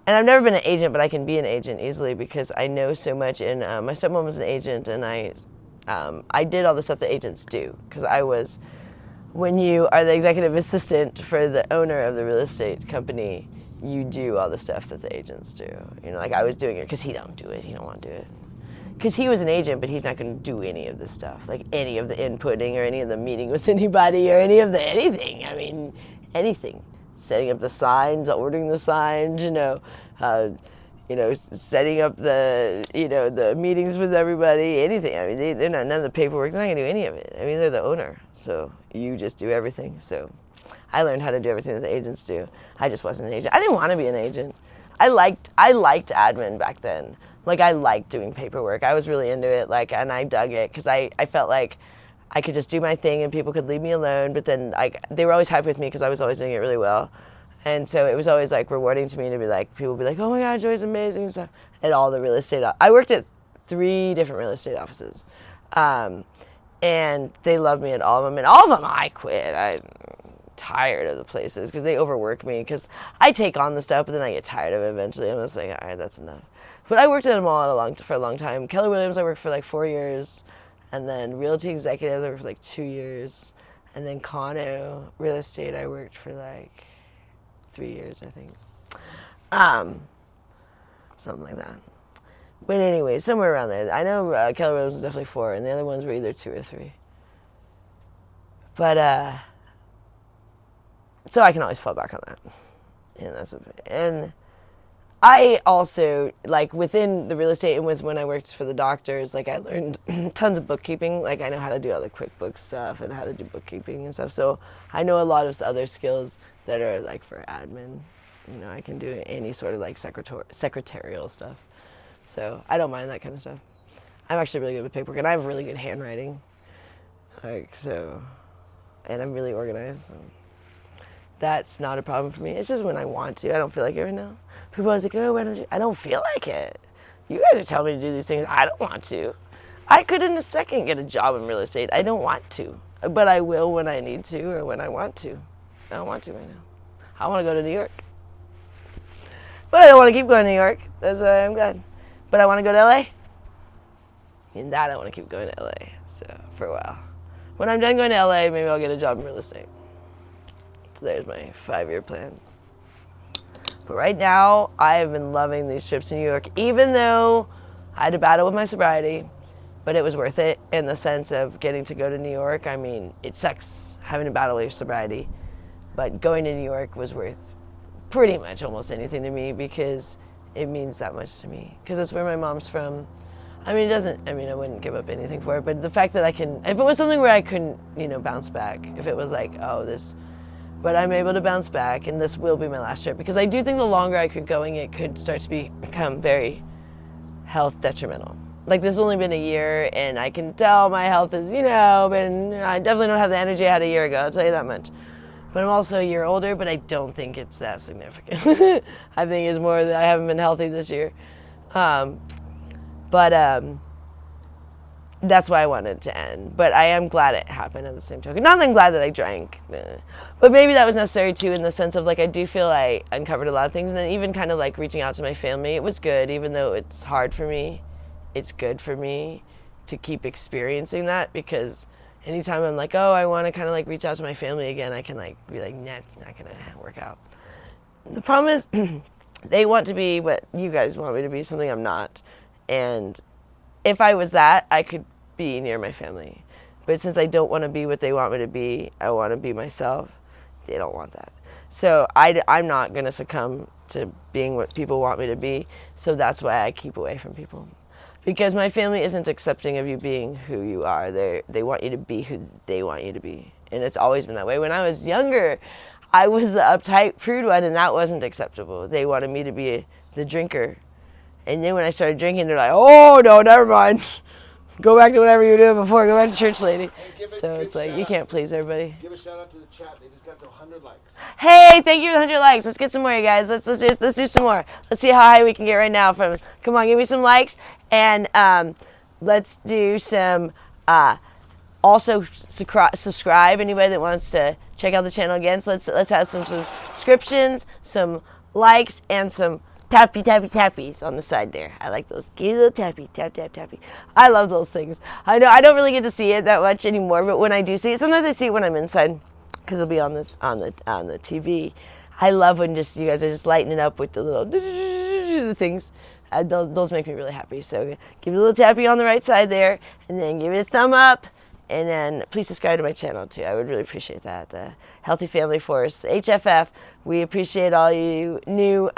And I've never been an agent, but I can be an agent easily because I know so much. And my stepmom was an agent, and I did all the stuff that agents do. Because when you are the executive assistant for the owner of the real estate company, you do all the stuff that the agents do. You know, like I was doing it because he don't do it. He don't want to do it. Because he was an agent, but he's not going to do any of this stuff, like any of the inputting or any of the meeting with anybody or any of the anything. I mean, anything. Setting up the signs, ordering the signs, setting up the meetings with everybody, anything. I mean, they're not, none of the paperwork, they're not gonna do any of it. I mean, they're the owner, so you just do everything. So I learned how to do everything that the agents do. I just wasn't an agent. I didn't want to be an agent. I liked admin back then. Like, I liked doing paperwork. I was really into it, and I dug it because I felt like I could just do my thing and people could leave me alone, but then they were always happy with me because I was always doing it really well. And so it was always like rewarding to me to be like, people would be like, oh my God, Joy's amazing and stuff. At all the real estate, I worked at 3 different real estate offices. And they loved me at all of them. And all of them I quit. I'm tired of the places because they overwork me because I take on the stuff, but then I get tired of it eventually. I'm just like, all right, that's enough. But I worked at them all for a long time. Keller Williams, I worked for like 4 years. And then Realty Executive, I worked for like 2 years. And then Cono Real Estate, I worked for like 3 years, I think. Something like that. But anyway, somewhere around there. I know Keller Williams was definitely 4, and the other ones were either 2 or 3. But, so I can always fall back on that. And I also, like, within the real estate and when I worked for the doctors, like, I learned tons of bookkeeping. Like, I know how to do all the QuickBooks stuff and how to do bookkeeping and stuff. So I know a lot of other skills that are, like, for admin. You know, I can do any sort of, like, secretarial stuff. So I don't mind that kind of stuff. I'm actually really good with paperwork, and I have really good handwriting. Like, so, and I'm really organized. So that's not a problem for me. It's just when I want to. I don't feel like it right now. People are always like, oh, why don't you? I don't feel like it. You guys are telling me to do these things. I don't want to. I could in a second get a job in real estate. I don't want to. But I will when I need to or when I want to. I don't want to right now. I want to go to New York. But I don't want to keep going to New York. That's why I'm glad. But I want to go to LA. And that I want to keep going to LA. So for a while. When I'm done going to LA, maybe I'll get a job in real estate. So there's my 5-year plan. But right now, I have been loving these trips to New York, even though I had a battle with my sobriety, but it was worth it in the sense of getting to go to New York. I mean, it sucks having a battle with your sobriety, but going to New York was worth pretty much almost anything to me because it means that much to me. Because that's where my mom's from. I mean, I wouldn't give up anything for it, but the fact that if it was something where I couldn't, bounce back, if it was like, but I'm able to bounce back, and this will be my last trip, because I do think the longer I keep going, it could start to become very health detrimental. Like, this has only been a year, and I can tell my health is, I definitely don't have the energy I had a year ago, I'll tell you that much. But I'm also a year older, but I don't think it's that significant. I think it's more that I haven't been healthy this year. But that's why I wanted it to end. But I am glad it happened at the same token. Not that I'm glad that I drank, but maybe that was necessary too, in the sense of like I do feel I uncovered a lot of things, and then even kind of like reaching out to my family. It was good, even though it's hard for me. It's good for me to keep experiencing that, because anytime I'm like, oh, I want to kind of like reach out to my family again, I can like be like, nah, it's not gonna work out. The problem is they want to be what you guys want me to be, something I'm not. And if I was that, I could be near my family. But since I don't want to be what they want me to be, I want to be myself. They don't want that. So I'm not going to succumb to being what people want me to be. So that's why I keep away from people. Because my family isn't accepting of you being who you are. They want you to be who they want you to be. And it's always been that way. When I was younger, I was the uptight, prude one, and that wasn't acceptable. They wanted me to be the drinker. And then when I started drinking, they're like, oh, no, never mind. Go back to whatever you were doing before. Go back to church, lady. Hey, So it's like, you can't please everybody. Give a shout out to the chat. They just got to 100 likes. Hey, thank you for the 100 likes. Let's get some more, you guys. Let's do some more. Let's see how high we can get right now. Come on, give me some likes. And let's do some, also subscribe. Anybody that wants to check out the channel again. So let's have some subscriptions, some likes, and some tappies on the side there. I like those. Give a little tappy. I love those things. I know I don't really get to see it that much anymore, but when I do see it, sometimes I see it when I'm inside, because it'll be on the TV. I love when just you guys are just lighting it up with the little the things. Those make me really happy. So give it a little tappy on the right side there, and then give it a thumb up. And then please subscribe to my channel too. I would really appreciate that. The Healthy Family Force, HFF. We appreciate all you new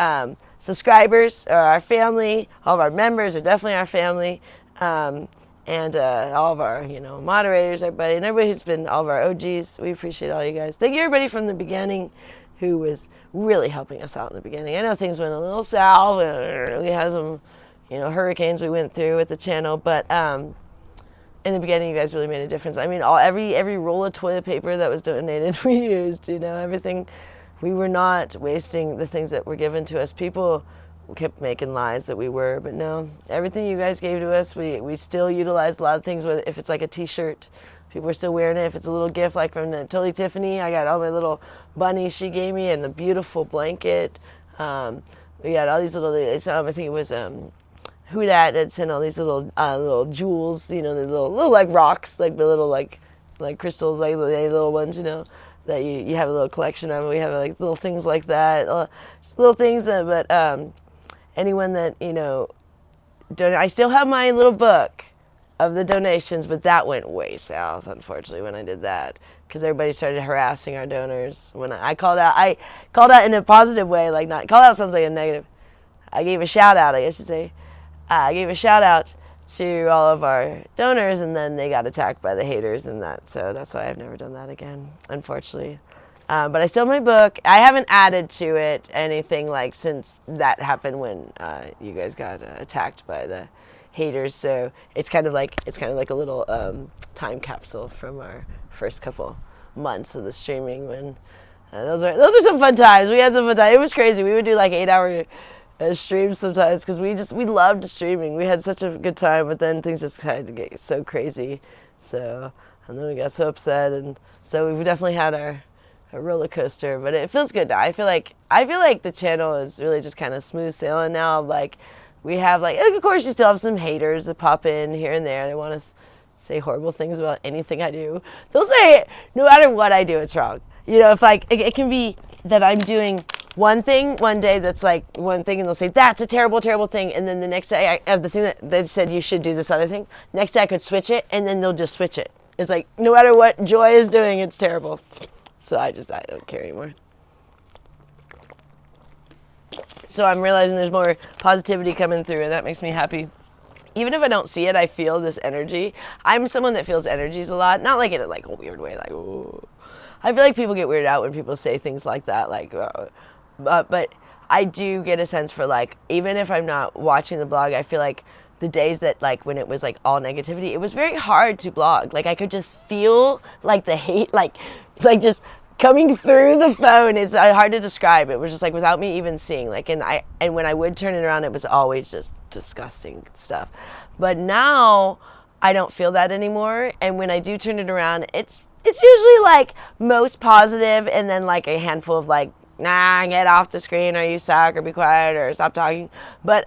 subscribers, or our family. All of our members are definitely our family. And all of our, moderators, everybody, and everybody who's been, all of our OGs. We appreciate all you guys. Thank you everybody from the beginning who was really helping us out in the beginning. I know things went a little south. We had some, hurricanes we went through with the channel, but in the beginning, you guys really made a difference. I mean, every roll of toilet paper that was donated, we used. Everything. We were not wasting the things that were given to us. People kept making lies that we were, but no. Everything you guys gave to us, we still utilized a lot of things. If it's like a T-shirt, people are still wearing it. If it's a little gift like from the Totally Tiffany, I got all my little bunnies she gave me and the beautiful blanket. We got all these little. I think it was. Who that sent all these little jewels, the little like rocks, like the little like crystals, like the little ones, that you have a little collection of. We have like little things like that, just little things. But anyone that donate, I still have my little book of the donations, but that went way south, unfortunately, when I did that, because everybody started harassing our donors. When I called out in a positive way, like not called out sounds like a negative. I gave a shout out, I guess you say. I gave a shout out to all of our donors, and then they got attacked by the haters and that. So that's why I've never done that again, unfortunately. But I still have my book. I haven't added to it anything like since that happened when you guys got attacked by the haters. So it's kind of like a little time capsule from our first couple months of the streaming. When those are some fun times. We had some fun times. It was crazy. We would do like 8-hour streams sometimes, because we loved streaming. We had such a good time, but then things just had to get so crazy. So, and then we got so upset, and so we definitely had a roller coaster. But it feels good now. I feel like the channel is really just kind of smooth sailing now. Like we have like, of course, you still have some haters that pop in here and there. They want to say horrible things about anything I do. They'll say no matter what I do, it's wrong. If like it can be that I'm doing one thing one day that's like one thing, and they'll say that's a terrible thing, and then the next day I have the thing that they said you should do this other thing. Next day I could switch it, and then they'll just switch it. It's like no matter what Joy is doing, it's terrible. So I don't care anymore. So I'm realizing there's more positivity coming through, and that makes me happy. Even if I don't see it, I feel this energy. I'm someone that feels energies a lot, not like in like a weird way, like ooh. I feel like people get weirded out when people say things like that, like. But I do get a sense for like, even if I'm not watching the blog, I feel like the days that like when it was like all negativity, it was very hard to blog. Like I could just feel like the hate, like just coming through the phone. It's hard to describe. It was just like without me even seeing. Like, and when I would turn it around, it was always just disgusting stuff. But now I don't feel that anymore. And when I do turn it around, it's usually like most positive, and then like a handful of like, nah, get off the screen, or you suck, or be quiet, or stop talking. But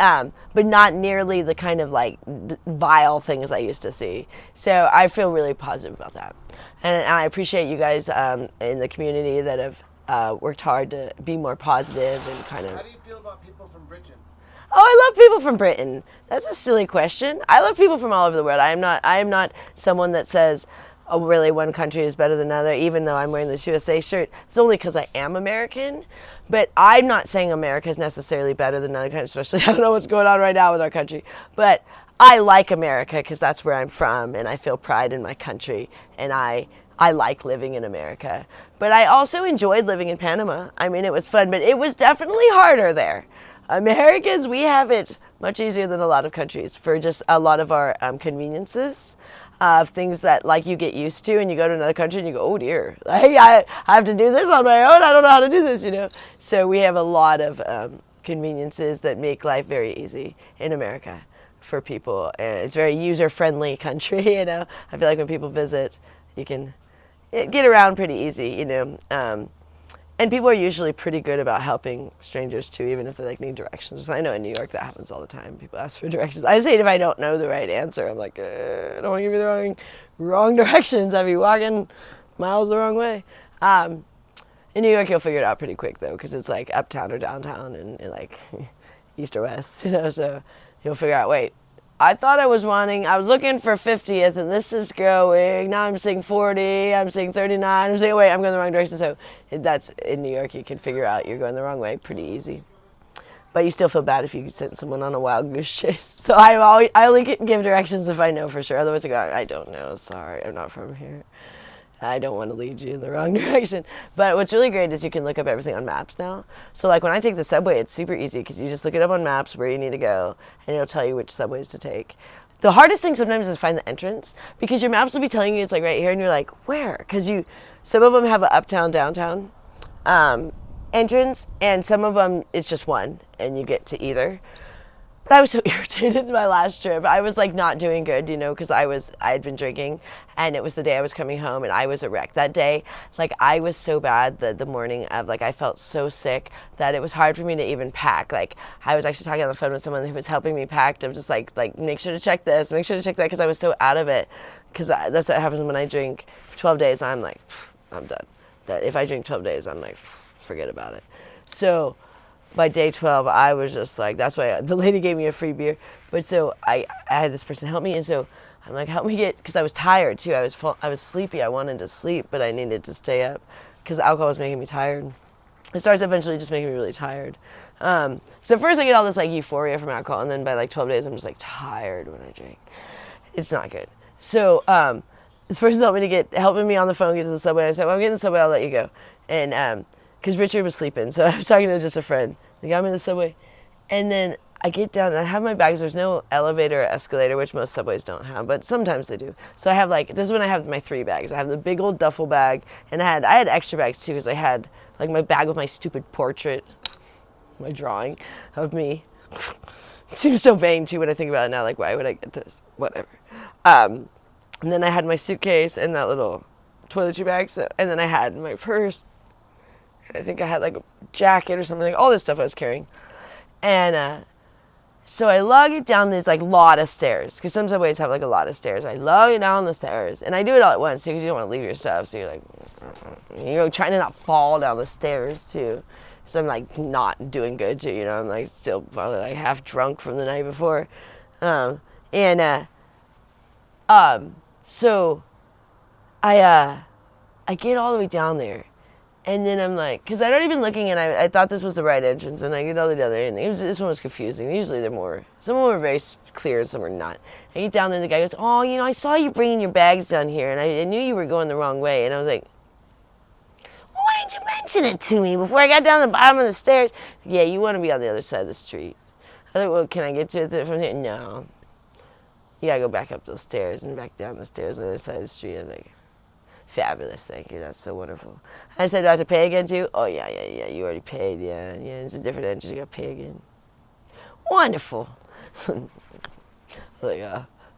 not nearly the kind of like vile things I used to see. So I feel really positive about that. And I appreciate you guys in the community that have worked hard to be more positive and kind of. How do you feel about people from Britain? Oh, I love people from Britain. That's a silly question. I love people from all over the world. I am not someone that says, oh, really, one country is better than another, even though I'm wearing this USA shirt. It's only because I am American. But I'm not saying America is necessarily better than another country, especially I don't know what's going on right now with our country. But I like America because that's where I'm from, and I feel pride in my country, and I like living in America. But I also enjoyed living in Panama. I mean, it was fun, but it was definitely harder there. Americans, we have it much easier than a lot of countries for just a lot of our conveniences of things that like you get used to, and you go to another country and you go, oh dear, like, I have to do this on my own. I don't know how to do this, you know. So we have a lot of conveniences that make life very easy in America for people. And it's a very user-friendly country, you know. I feel like when people visit, you can get around pretty easy, you know. And people are usually pretty good about helping strangers too, even if they like need directions. I know in New York that happens all the time. People ask for directions. I say it if I don't know the right answer. I'm like, I don't want to give you the wrong directions. I'd be walking miles the wrong way. In New York, you'll figure it out pretty quick though, because it's like uptown or downtown and like east or west, you know. So you'll figure out. Wait, I thought I was looking for 50th, and this is going, now I'm seeing 40, I'm seeing 39, I'm saying, wait, I'm going the wrong direction. So that's, in New York, you can figure out you're going the wrong way pretty easy. But you still feel bad if you sent someone on a wild goose chase. So I only give directions if I know for sure. Otherwise I go, I don't know, sorry, I'm not from here. I don't want to lead you in the wrong direction. But what's really great is you can look up everything on maps now. So like when I take the subway, it's super easy because you just look it up on maps where you need to go, and it'll tell you which subways to take. The hardest thing sometimes is find the entrance, because your maps will be telling you it's like right here, and you're like, where? Because some of them have an uptown, downtown entrance, and some of them it's just one, and you get to either. But I was so irritated my last trip. I was like not doing good, you know, because I had been drinking, and it was the day I was coming home, and I was a wreck that day. Like I was so bad that the morning of, like I felt so sick that it was hard for me to even pack. Like I was actually talking on the phone with someone who was helping me pack. I'm just like make sure to check this, make sure to check that, because I was so out of it. Because that's what happens when I drink for 12 days. I'm like, I'm done. That if I drink 12 days, I'm like, forget about it. So by day 12, I was just like, that's why the lady gave me a free beer. But so I had this person help me, and so I'm like, help me get, because I was tired too. I was sleepy. I wanted to sleep, but I needed to stay up because alcohol was making me tired. It starts eventually just making me really tired. So first I get all this like euphoria from alcohol, and then by like 12 days, I'm just like tired when I drink. It's not good. So this person's helping me on the phone get to the subway. I said, well, I'm getting the subway, I'll let you go. And because Richard was sleeping, so I was talking to just a friend. They got me in the subway, and then I get down and I have my bags. There's no elevator or escalator, which most subways don't have, but sometimes they do. So I have this is when I have my 3 bags. I have the big old duffel bag, and I had extra bags too, because I had like my bag with my stupid portrait, my drawing of me. Seems so vain too when I think about it now. Like, why would I get this? Whatever. And then I had my suitcase and that little toiletry bag. So, and then I had my purse. I think I had like a jacket or something, like all this stuff I was carrying. And so I lug it down this like lot of stairs, because some subways have like a lot of stairs. I lug it down the stairs, and I do it all at once too, because you don't want to leave your stuff. So you're like, trying to not fall down the stairs too. So I'm like not doing good too, you know. I'm like still probably like half drunk from the night before. So I get all the way down there. And then I'm like, because I'd already been looking, and I thought this was the right entrance, and I get all the other end. This one was confusing. Usually some of them were very clear and some were not. I get down there, and the guy goes, oh, you know, I saw you bringing your bags down here, and I knew you were going the wrong way. And I was like, well, why didn't you mention it to me before I got down the bottom of the stairs? Yeah, you want to be on the other side of the street. I was like, well, can I get to it from here? No. You got to go back up those stairs and back down the stairs on the other side of the street. I was like, Fabulous, thank you. That's so wonderful. I said, do I have to pay again too? Oh yeah, you already paid. Yeah, it's a different engine. You got to pay again. Wonderful. Like,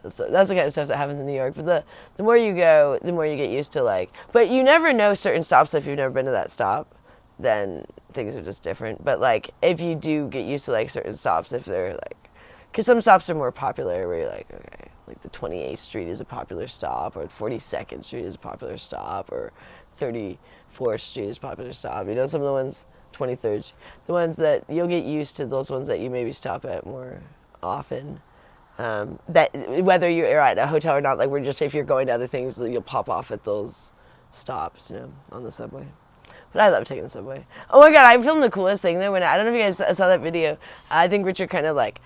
so that's the kind of stuff that happens in New York. But the more you go, the more you get used to like. But you never know certain stops if you've never been to that stop. Then things are just different. But like, if you do get used to like certain stops, if they're like, because some stops are more popular, where you're like, okay, like the 28th Street is a popular stop, or 42nd Street is a popular stop, or 34th Street is a popular stop. You know, some of the ones, 23rd, the ones that you'll get used to, those ones that you maybe stop at more often. That whether you're at a hotel or not, like we're just if you're going to other things, you'll pop off at those stops, you know, on the subway. But I love taking the subway. Oh my god, I filmed the coolest thing though. When I don't know if you guys saw that video. I think Richard kind of like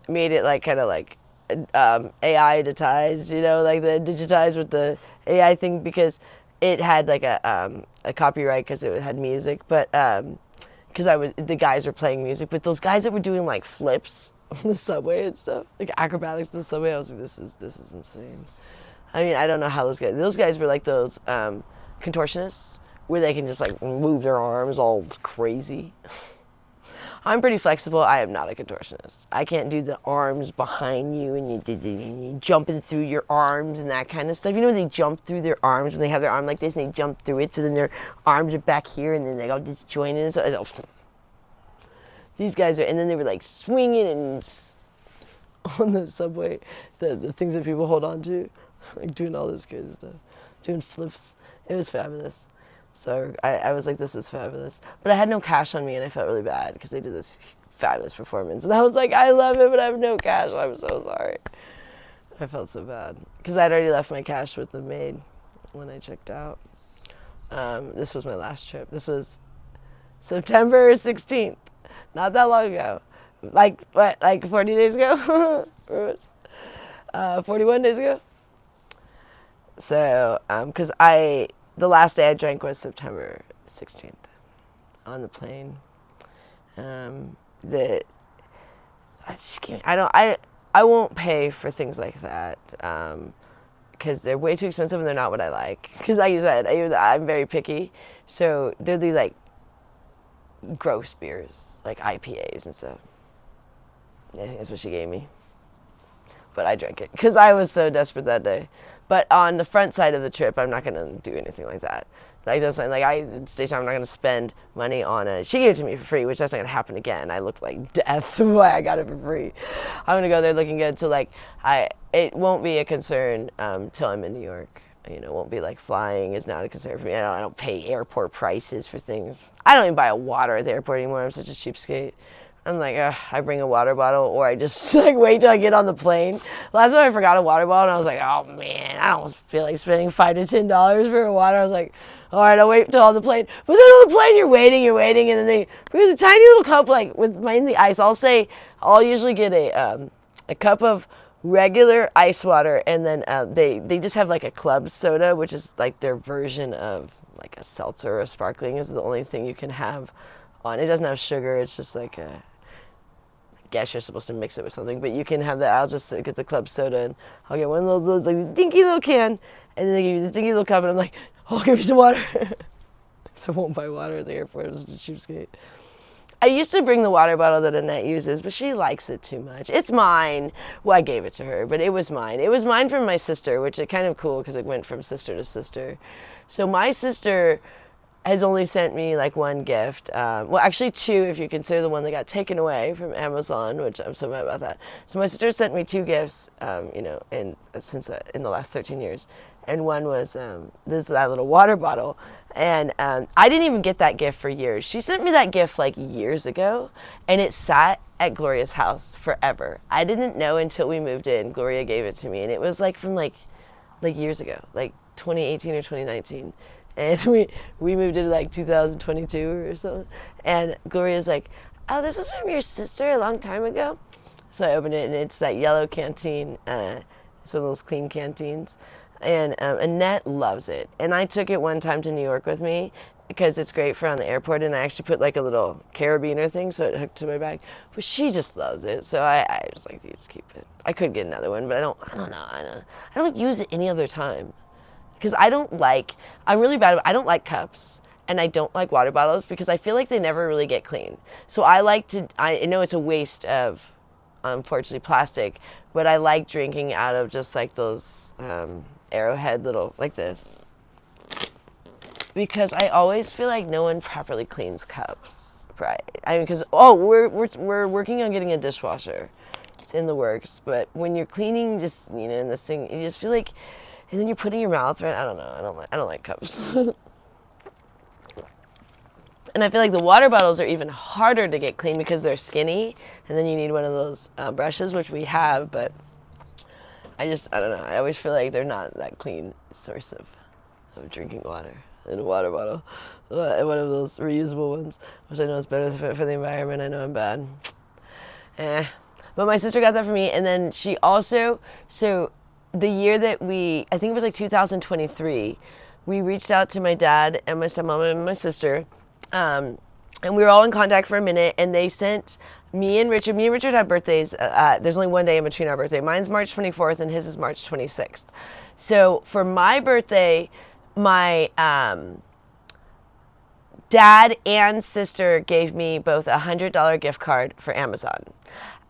made it like kind of like AI digitized, you know, like the digitized with the AI thing because it had like a copyright because it had music, but because the guys were playing music, but those guys that were doing like flips on the subway and stuff, like acrobatics on the subway, I was like, this is insane. I mean, I don't know how those guys were like those contortionists where they can just like move their arms all crazy. I'm pretty flexible. I am not a contortionist. I can't do the arms behind you and you jumping through your arms and that kind of stuff. You know when they jump through their arms when they have their arm like this and they jump through it so then their arms are back here and then they all disjointed and so these guys are, and then they were like swinging and on the subway, the things that people hold on to, like doing all this crazy stuff, doing flips. It was fabulous. So I was like, this is fabulous. But I had no cash on me and I felt really bad because they did this fabulous performance. And I was like, I love it, but I have no cash. I'm so sorry. I felt so bad because I'd already left my cash with the maid when I checked out. This was my last trip. This was September 16th. Not that long ago. Like, what, like 40 days ago? 41 days ago? So, because the last day I drank was September 16th on the plane. I won't pay for things like that because they're way too expensive and they're not what I like. Because like you said, I'm very picky. So they're the like gross beers, like IPAs and stuff. I think that's what she gave me. But I drank it because I was so desperate that day. But on the front side of the trip, I'm not going to do anything like that. Like that's like I'm not going to spend money on it. She gave it to me for free, which that's not going to happen again. I looked like death why I got it for free. I'm going to go there looking good. So like it won't be a concern till I'm in New York. You know, it won't be like flying is not a concern for me. I don't pay airport prices for things. I don't even buy a water at the airport anymore. I'm such a cheapskate. I'm like, I bring a water bottle or I just like wait till I get on the plane. Last time I forgot a water bottle and I was like, oh man, I don't feel like spending $5 to $10 for a water. I was like, all right, I'll wait till on the plane. But then on the plane, you're waiting, and then they bring a tiny little cup like with mainly ice. I'll usually get a cup of regular ice water, and then they just have like a club soda, which is like their version of like a seltzer or a sparkling. Is the only thing you can have on. It doesn't have sugar. It's just like a. Guess you're supposed to mix it with something, but you can have that. I'll just get the club soda and I'll get one of those like dinky little can, and then they give you this dinky little cup, and I'm like, oh, give me some water. So I won't buy water at the airport. It was a cheapskate. I used to bring the water bottle that Annette uses, but she likes it too much. It's mine. Well, I gave it to her, but it was mine. It was mine from my sister, which is kind of cool because it went from sister to sister. So my sister has only sent me like one gift. Well, actually two if you consider the one that got taken away from Amazon, which I'm so mad about that. So my sister sent me two gifts, in the last 13 years. And one was that little water bottle. And I didn't even get that gift for years. She sent me that gift like years ago, and it sat at Gloria's house forever. I didn't know until we moved in. Gloria gave it to me, and it was like from like years ago, like 2018 or 2019. And we moved into like 2022 or something. And Gloria's like, oh, this was from your sister a long time ago. So I opened it, and it's that yellow canteen. It's one of those clean canteens. And Annette loves it. And I took it one time to New York with me because it's great for on the airport. And I actually put like a little carabiner thing so it hooked to my bag. But she just loves it. So I was like, you just keep it. I could get another one, but I don't know. I don't use it any other time. because I'm really bad. I don't like cups and I don't like water bottles because I feel like they never really get clean. So I know it's a waste of, unfortunately, plastic, but I like drinking out of just like those Arrowhead little, like this. Because I always feel like no one properly cleans cups. Right. I mean, because, we're working on getting a dishwasher. It's in the works. But when you're cleaning, just, in this thing, you just feel like, and then you're putting your mouth, right? I don't know. I don't like cups. And I feel like the water bottles are even harder to get clean because they're skinny. And then you need one of those brushes, which we have. But I don't know. I always feel like they're not that clean source of drinking water in a water bottle. One of those reusable ones, which I know is better for the environment. I know I'm bad. But my sister got that for me. And then she also, so the year that I think it was like 2023, we reached out to my dad and my stepmom and my sister. And we were all in contact for a minute, and they sent me and Richard have birthdays. There's only one day in between our birthday. Mine's March 24th and his is March 26th. So for my birthday, my dad and sister gave me both a $100 gift card for Amazon.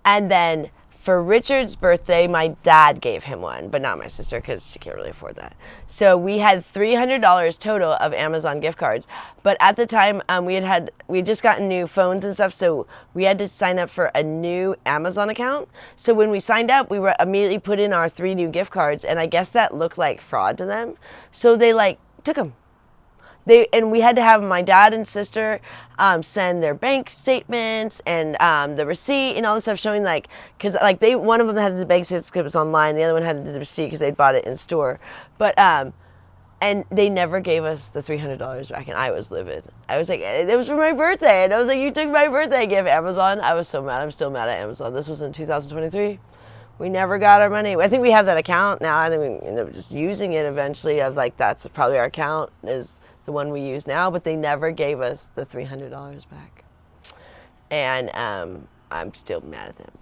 And then for Richard's birthday, my dad gave him one, but not my sister because she can't really afford that. So we had $300 total of Amazon gift cards. But at the time, we had just gotten new phones and stuff, so we had to sign up for a new Amazon account. So when we signed up, we were immediately put in our 3 new gift cards, and I guess that looked like fraud to them. So they took them. And we had to have my dad and sister send their bank statements and the receipt and all this stuff showing because one of them had the bank statements because it was online, the other one had the receipt because they'd bought it in store. But and they never gave us the $300 back, and I was livid. I was like, it was for my birthday, and I was like, you took my birthday gift, Amazon. I was so mad. I'm still mad at Amazon. This was in 2023. We never got our money. I think we have that account now. I think we ended up just using it eventually. That's probably our account is the one we use now, but they never gave us the $300 back. And I'm still mad at them.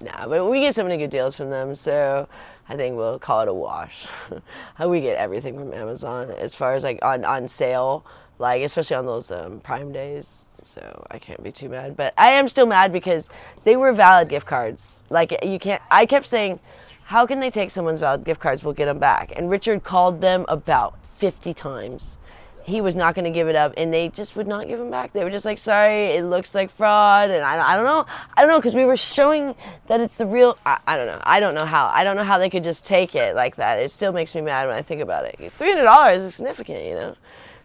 Nah, but we get so many good deals from them, so I think we'll call it a wash. We get everything from Amazon as far as on sale, especially on those Prime days. So I can't be too mad. But I am still mad because they were valid gift cards. I kept saying, how can they take someone's valid gift cards? We'll get them back. And Richard called them about 50 times. He was not going to give it up, and they just would not give him back. They were just like, sorry, it looks like fraud, and I don't know, because we were showing that it's the real, I don't know. I don't know how they could just take it like that. It still makes me mad when I think about it. $300 is significant, And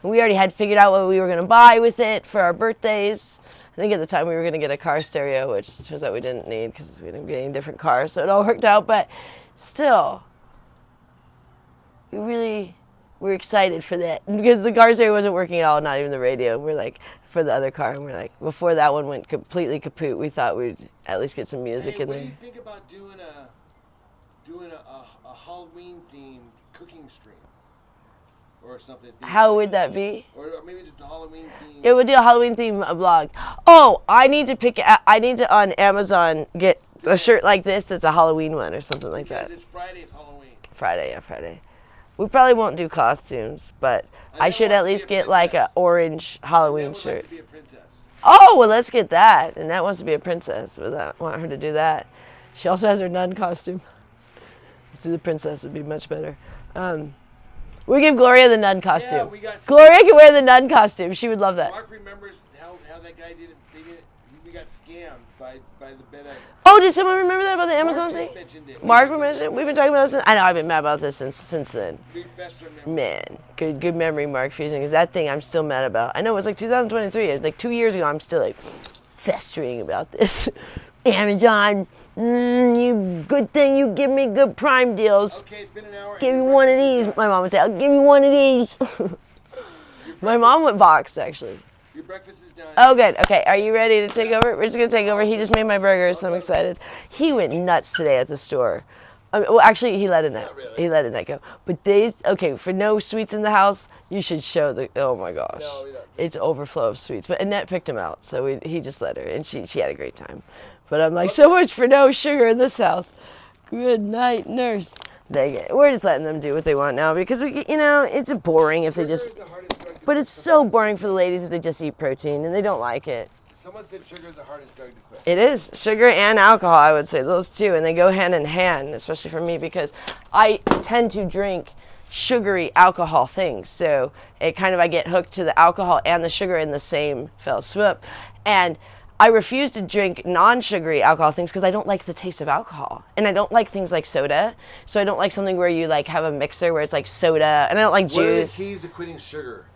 we already had figured out what we were going to buy with it for our birthdays. I think at the time we were going to get a car stereo, which turns out we didn't need because we ended up getting different cars, so it all worked out, but still, we're excited for that because the car stereo wasn't working at all, not even the radio. We're for the other car, and we're before that one went completely kaput, we thought we'd at least get some music in there. What do you think about doing a Halloween themed cooking stream or something? How would that be? Or maybe just a Halloween theme. It would do a Halloween theme vlog. Oh, I need to on Amazon get a shirt like this that's a Halloween one or something like that. Because it's Friday's Halloween. Friday. We probably won't do costumes, but I should at least get an orange Halloween shirt. Like to be a princess. Oh, well, let's get that. And that wants to be a princess, but I want her to do that. She also has her nun costume. Let's do the princess. Would be much better. We give Gloria the nun costume. Yeah, Gloria can wear the nun costume. She would love that. Mark remembers how that guy did it. We got scammed by the bed. Oh, did someone remember that about the Amazon Mark thing? just mentioned it. Mark mentioned it. We've been talking about this. I know I've been mad about this since then. Refresh your memory. Man, good memory, Mark Fusing. Because that thing I'm still mad about. I know it was 2023. It was 2 years ago. I'm still festering about this. Amazon, you good thing you give me good Prime deals. Okay, it's been an hour. Give me one of these. My mom would say, I'll give you one of these. My mom went boxed, actually. Your breakfast is done. Oh, good. Okay, are you ready to take over? We're just going to take over. He just made my burgers, so I'm excited. He went nuts today at the store. Well, actually, he let Annette. Really. He let Annette go. But for no sweets in the house, you should show oh my gosh. No, we don't. It's overflow of sweets. But Annette picked him out, so he just let her, and she had a great time. But I'm so much for no sugar in this house. Good night, nurse. we're just letting them do what they want now because it's boring if they just. Sugar is the hardest drug to But quit. it's so boring for the ladies if they just eat protein and they don't like it. Someone said sugar is the hardest drug to quit. It is. Sugar and alcohol, I would say, those two. And they go hand in hand, especially for me, because I tend to drink sugary alcohol things. So I get hooked to the alcohol and the sugar in the same fell swoop. And I refuse to drink non-sugary alcohol things because I don't like the taste of alcohol. And I don't like things like soda. So I don't like something where you have a mixer where it's like soda. And I don't like juice. What are the keys to quitting sugar?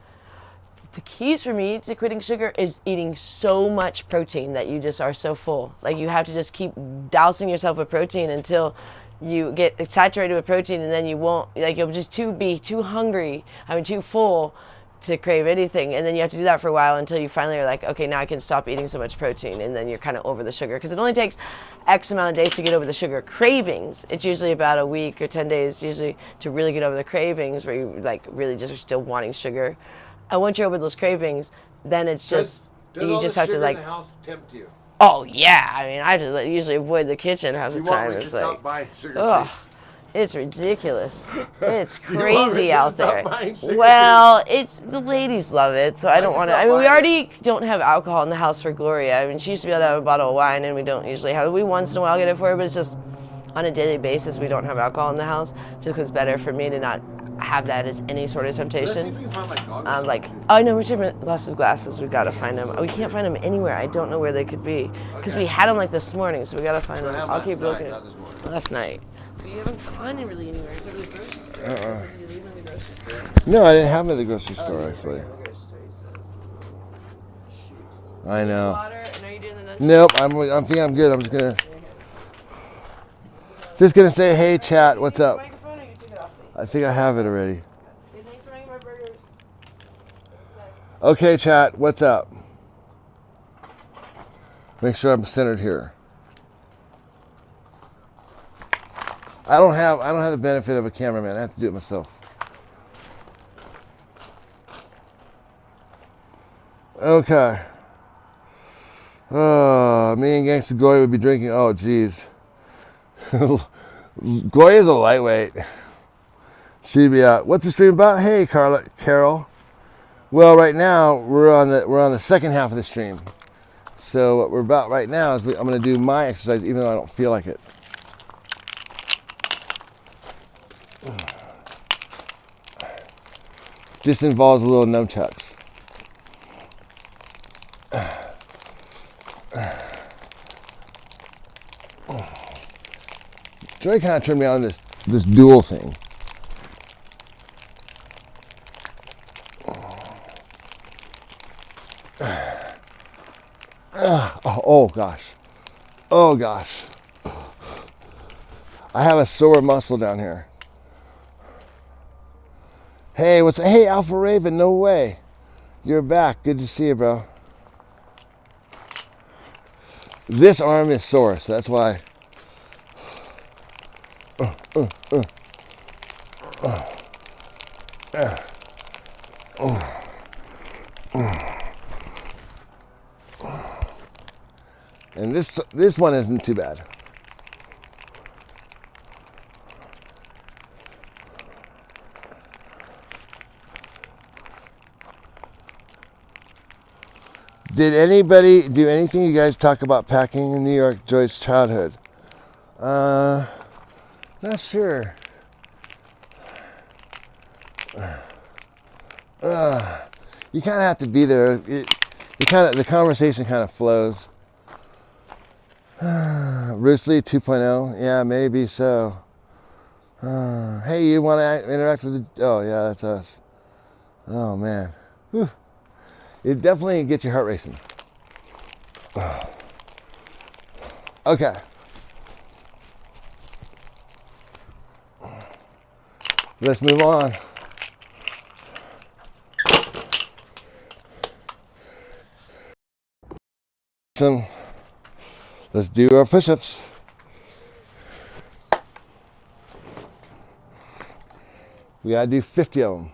The keys for me to quitting sugar is eating so much protein that you just are so full. Like you have to just keep dousing yourself with protein until you get saturated with protein, and then you won't, you'll just be too hungry, too full to crave anything. And then you have to do that for a while until you finally are like, okay, now I can stop eating so much protein. And then you're kind of over the sugar because it only takes X amount of days to get over the sugar cravings. It's usually about a week or 10 days usually to really get over the cravings where you really just are still wanting sugar. And once you're over those cravings, then it's just Does you all just the have to sugar in the house tempt you? Oh yeah, I have to usually avoid the kitchen half the You want time. me to It's stop buying sugar ugh, treats? it's ridiculous. It's Do you want me crazy to out stop there. buying sugar Well, it's the ladies love it, so I don't can want to. stop We buying it. already don't have alcohol in the house for Gloria. She used to be able to have a bottle of wine, and we don't usually have it. We once in a while get it for her, but it's just on a daily basis we don't have alcohol in the house, just because it's better for me to not have that as any sort of Let's see if temptation. we can find my goggles. Oh no, Richard lost his glasses. We gotta find them. We can't find them anywhere. I don't know where they could be because we had them this morning, so we gotta find them. I'll keep looking. Not this morning. Last night. We haven't gone really anywhere except for the grocery store. So did you leave them in the grocery store? No, I didn't have them at the grocery store, actually. I know. Water, and are you doing the nuts? Nope, I think I'm good. I'm just gonna say, hey, chat, what's up? Microphone, or you took it off me? I think I have it already. Hey, thanks for making my burgers. Okay, chat, what's up? Make sure I'm centered here. I don't have the benefit of a cameraman. I have to do it myself. Okay. Me and Gangsta Gloria would be drinking. Oh, geez. Gloria's a lightweight. She'd be out. What's the stream about? Hey, Carol. Well, right now we're on the second half of the stream. So what we're about right now is I'm going to do my exercise, even though I don't feel like it. This involves a little nunchucks. Joy kind of turned me on this dual thing. Oh gosh. Oh gosh. I have a sore muscle down here. Hey, hey, Alpha Raven, no way. You're back. Good to see you, bro. This arm is sore, so that's why. And this one isn't too bad. Did anybody do anything you guys talk about packing in New York, Joy's childhood? Not sure. You kind of have to be there. The conversation kind of flows. Bruce Lee 2.0, yeah, maybe so. Hey, you want to interact with the? Oh yeah, that's us. Oh man, whew. It definitely gets your heart racing. Okay. Let's move on. Let's do our push-ups. We gotta do 50 of them.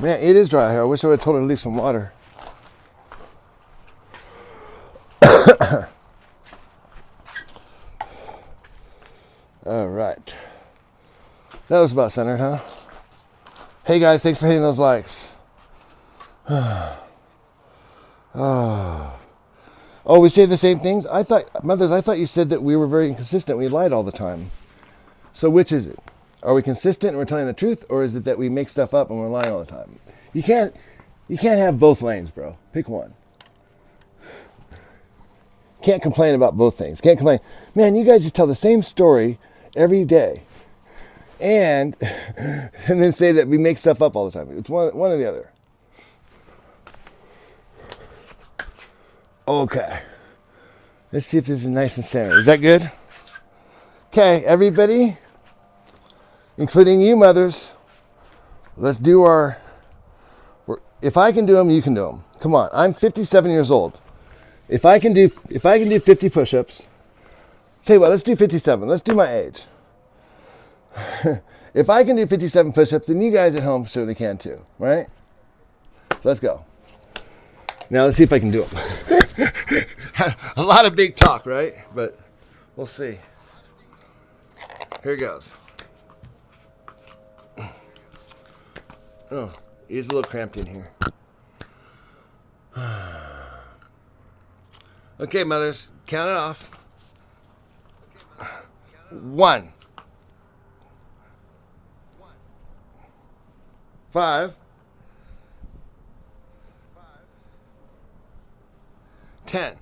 Man, it is dry here. I wish I would have told her to leave some water. All right. That was about centered, huh? Hey guys, thanks for hitting those likes. Oh, we say the same things? I thought you said that we were very inconsistent. We lied all the time. So which is it? Are we consistent and we're telling the truth, or is it that we make stuff up and we're lying all the time? You can't have both lanes, bro. Pick one. Can't complain about both things. Can't complain. Man, you guys just tell the same story every day. And then say that we make stuff up all the time. It's one or the other. Okay. Let's see if this is nice and centered. Is that good? Okay, everybody, including you mothers, let's do our... If I can do them, you can do them. Come on, I'm 57 years old. If I can do 50 push-ups, tell you what, let's do 57. Let's do my age. If I can do 57 push-ups, then you guys at home surely can too, right? So let's go. Now let's see if I can do them. A lot of big talk, right? But we'll see. Here goes. Oh, he's a little cramped in here. Okay, mothers, count it off. 1, 5, 10.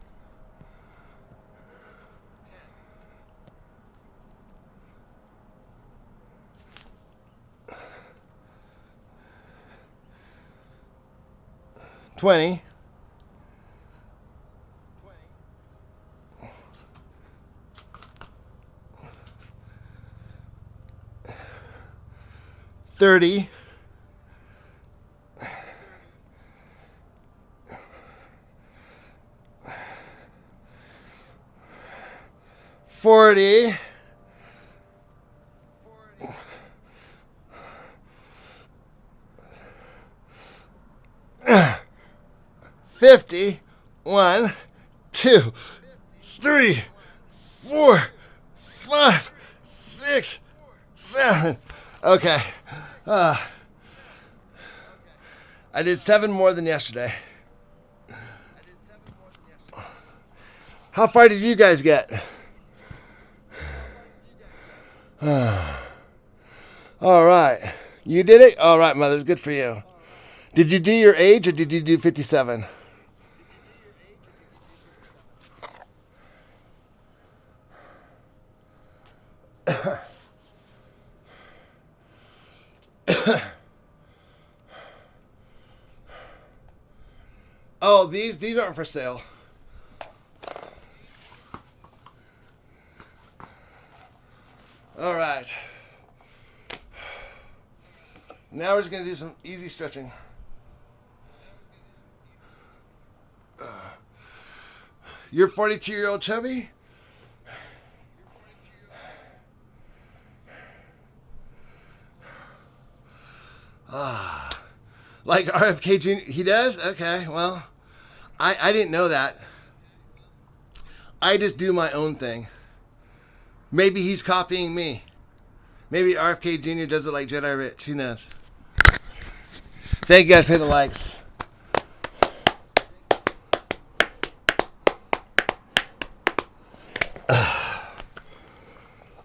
20. 30. 40. 50. 1, 2, 3, 4, 5, 6, 7. Okay. I did 7 more than yesterday. How far did you guys get? All right. You did it? All right, mothers. Good for you. Did you do your age or did you do 57? Oh, these aren't for sale. All right. Now we're just going to do some easy stretching. You're 42-year-old chubby? Like RFK Jr. He does? Okay, well, I didn't know that. I just do my own thing. Maybe he's copying me. Maybe RFK Jr. does it like Jedi Rich. Who knows? Thank you guys for the likes.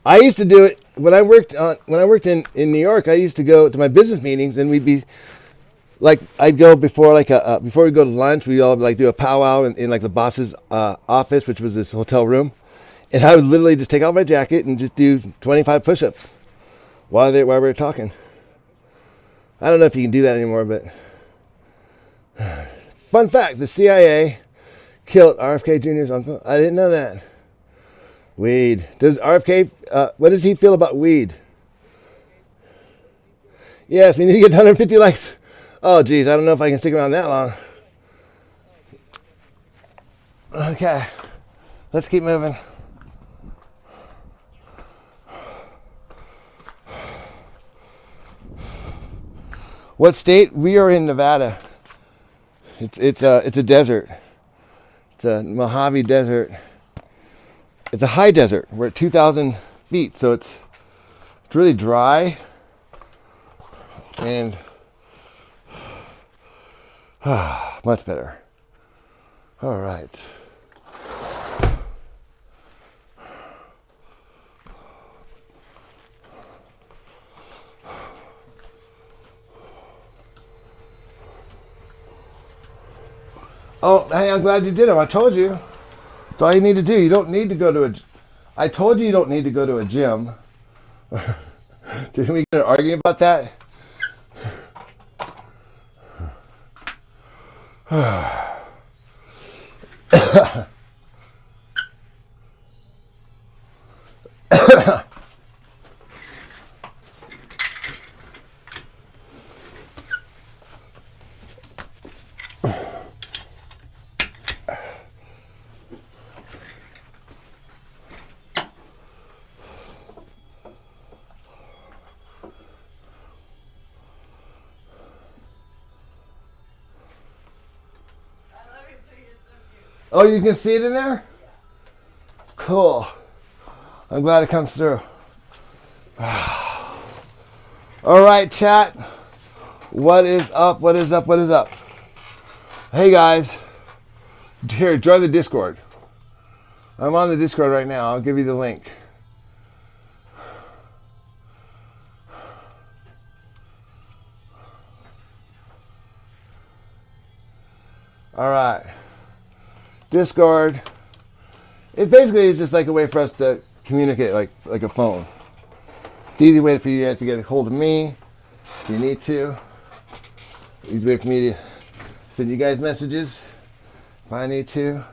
I used to do it when I worked in New York. I used to go to my business meetings, and we'd be like, I'd go before before we go to lunch, we all like do a powwow in like the boss's office, which was this hotel room, and I would literally just take off my jacket and just do 25 push-ups while we were talking. I don't know if you can do that anymore, but fun fact: the CIA killed RFK Jr.'s uncle. I didn't know that. Weed. Does RFK? What does he feel about weed? Yes, we need to get 150 likes. Oh, geez, I don't know if I can stick around that long. Okay, let's keep moving. What state? We are in Nevada. It's a desert. It's a Mojave Desert. It's a high desert. We're at 2,000 feet, so it's really dry and much better. All right. Oh, hey, I'm glad you did them. I told you. That's all you need to do. You don't need to go to a... I told you don't need to go to a gym. Didn't we get arguing about that? Oh, you can see it in there? Cool. I'm glad it comes through. All right, chat. What is up? What is up? What is up? Hey, guys. Here, join the Discord. I'm on the Discord right now. I'll give you the link. All right. Discord. It basically is just like a way for us to communicate, like a phone. It's an easy way for you guys to get a hold of me if you need to. Easy way for me to send you guys messages if I need to.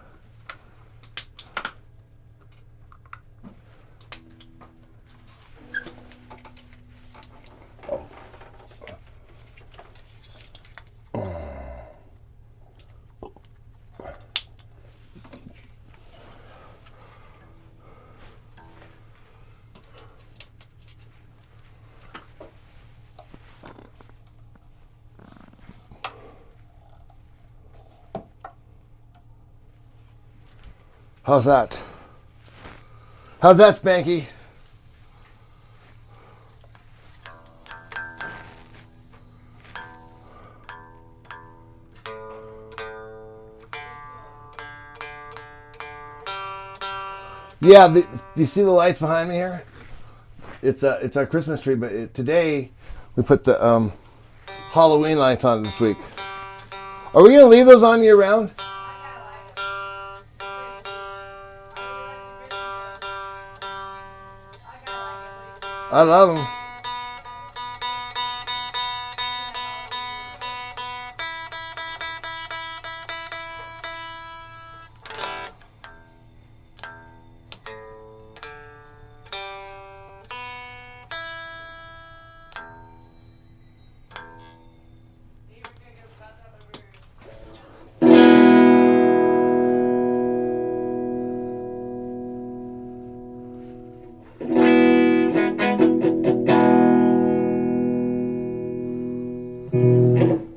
How's that? How's that, Spanky? Yeah, do you see the lights behind me here? It's our Christmas tree, but today we put the Halloween lights on this week. Are we gonna leave those on year round? I love them.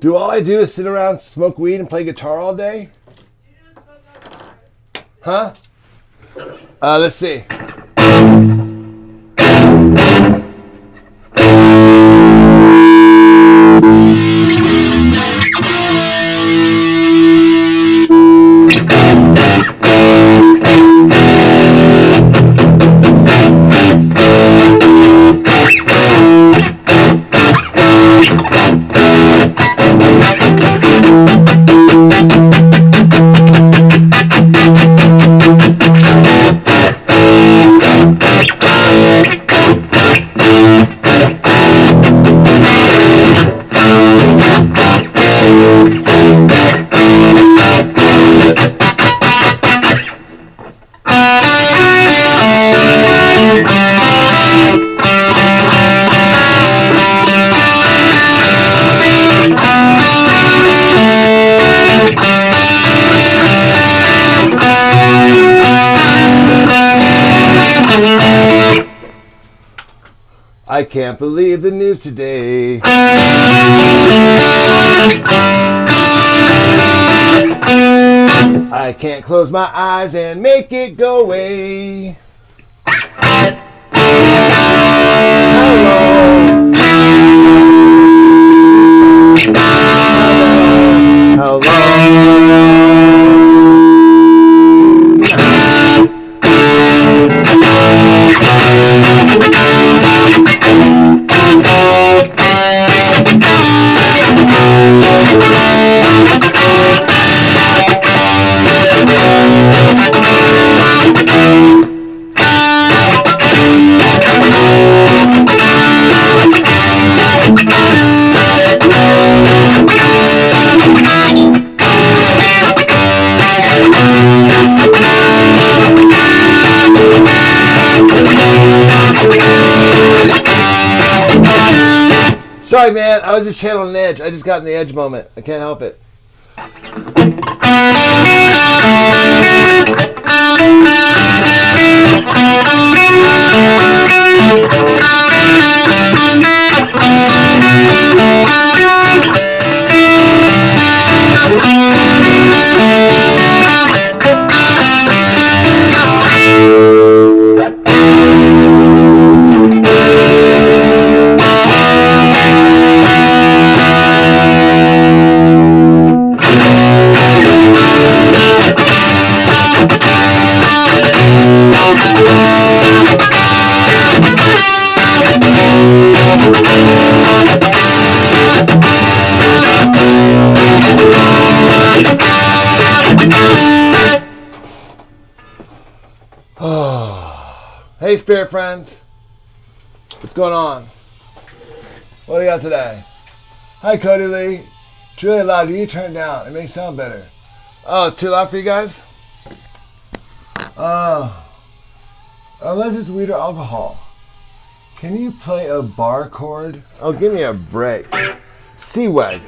Do all I do is sit around, smoke weed, and play guitar all day? Huh? Let's see. I can't believe the news today. I can't close my eyes and make it go away. Sorry, man. I was just channeling Edge. I just got in the Edge moment. I can't help it. Hey, spirit friends. What's going on? What do you got today? Hi, Cody Lee. It's really loud. You need to turn it down. It may sound better. Oh, it's too loud for you guys? Unless it's weed or alcohol. Can you play a bar chord? Oh, give me a break. C-Wag.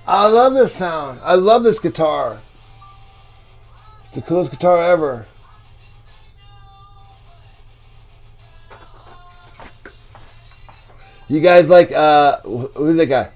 I love this sound. I love this guitar. It's the coolest guitar ever. You guys like, who's that guy?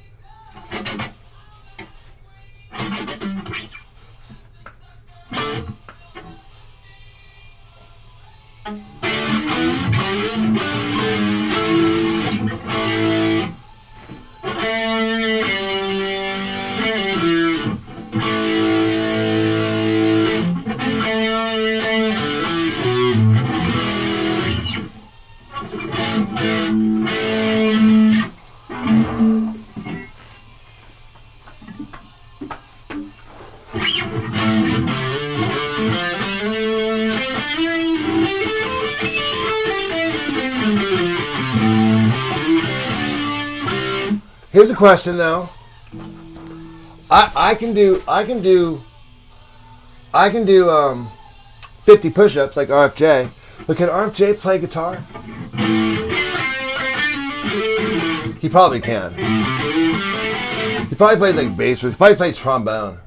Here's a question though. I can do 50 push-ups like RFJ, but can RFJ play guitar? He probably can. He probably plays like bass, or he probably plays trombone.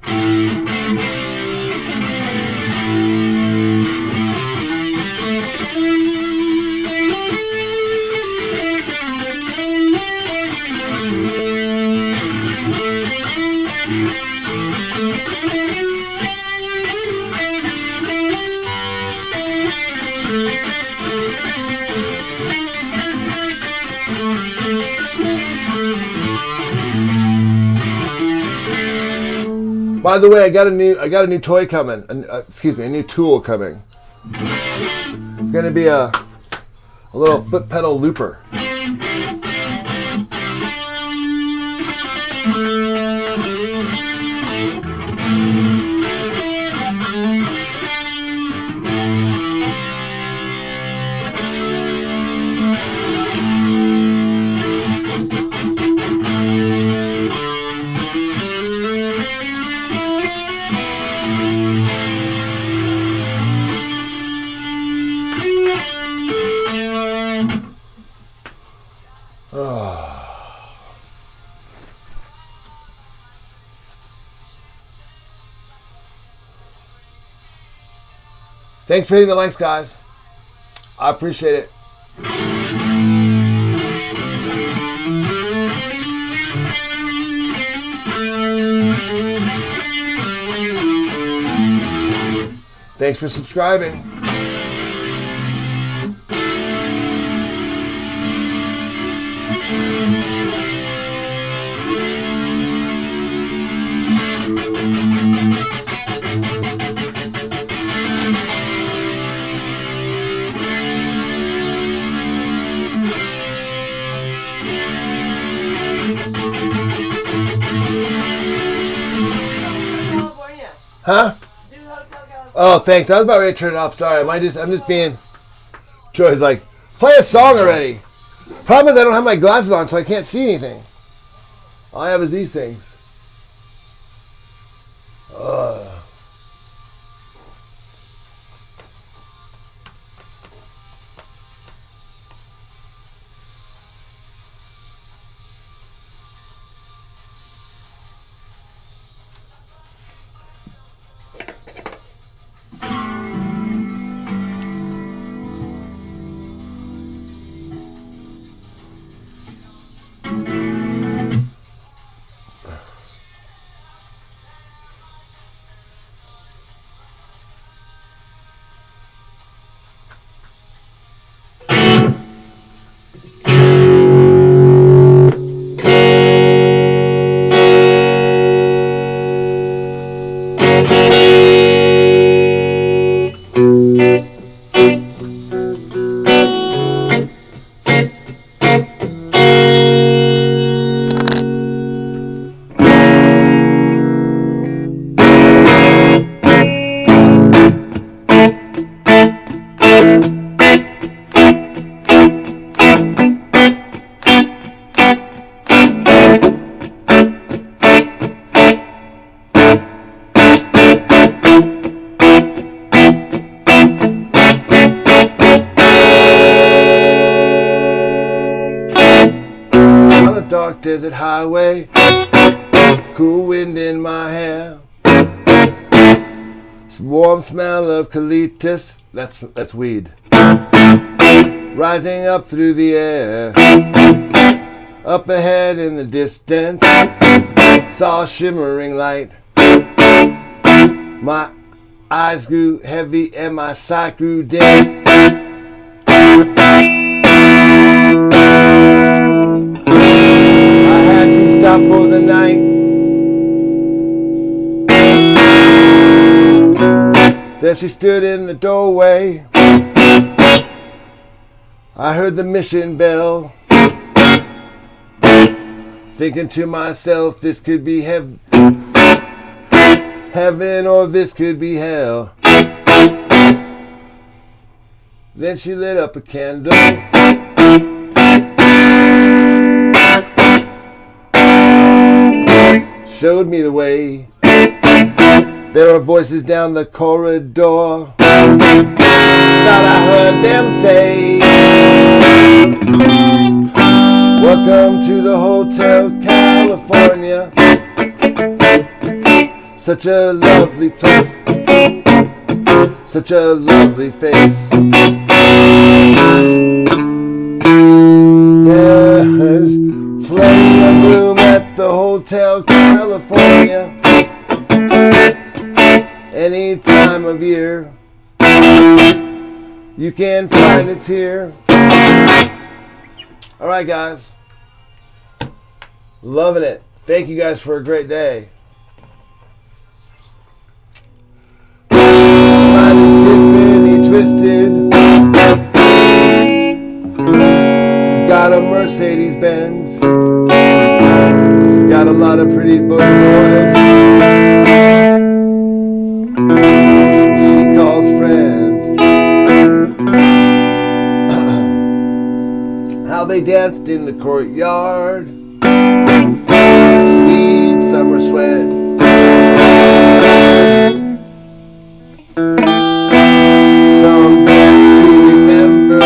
By the way, I got a new toy coming. A new tool coming. It's gonna be a little foot pedal looper. Thanks for hitting the likes, guys. I appreciate it. Thanks for subscribing. California. Huh? Do Hotel California. Oh, thanks. I was about ready to turn it off. Sorry. I'm just being... Joy's like, play a song already. Problem is I don't have my glasses on, so I can't see anything. All I have is these things. Ugh. Dark desert highway, cool wind in my hair, warm smell of eucalyptus, that's weed, rising up through the air. Up ahead in the distance, saw a shimmering light. My eyes grew heavy and my sight grew dim. Stop for the night. There she stood in the doorway. I heard the mission bell. Thinking to myself, this could be heaven or this could be hell. Then she lit up a candle. Showed me the way. There were voices down the corridor. Thought I heard them say, welcome to the Hotel California. Such a lovely place, such a lovely face. There's plenty of room at the Hotel California any time of year. You can find it's here. All right, guys. Loving it. Thank you guys for a great day. Mine is Tiffany Twisted. She's got a Mercedes-Benz. She's got a lot of pretty boys. She calls friends. How they danced in the courtyard. Sweet summer sweat. Some dance to remember.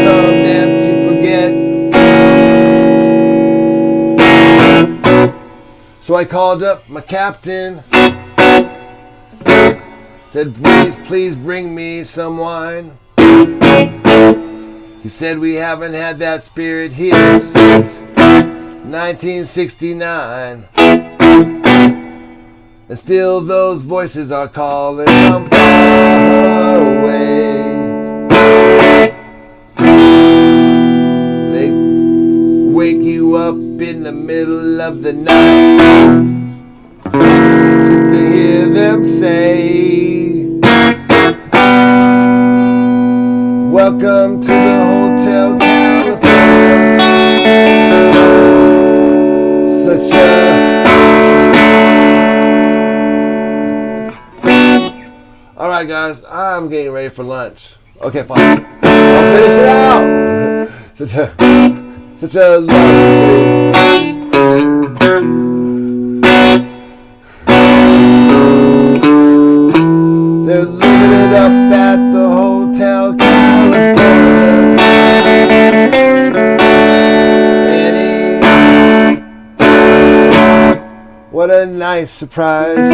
Some dance to forget. So I called up my captain. Said, please bring me some wine. He said, we haven't had that spirit here since 1969. And still those voices are calling from far away. They wake you up in the middle of the night just to hear them say, welcome to the Hotel California. Such a... Alright guys, I'm getting ready for lunch. Okay, fine. I'll finish it out. Such a lovely place. They're living it up at the Hotel California. Annie, what a nice surprise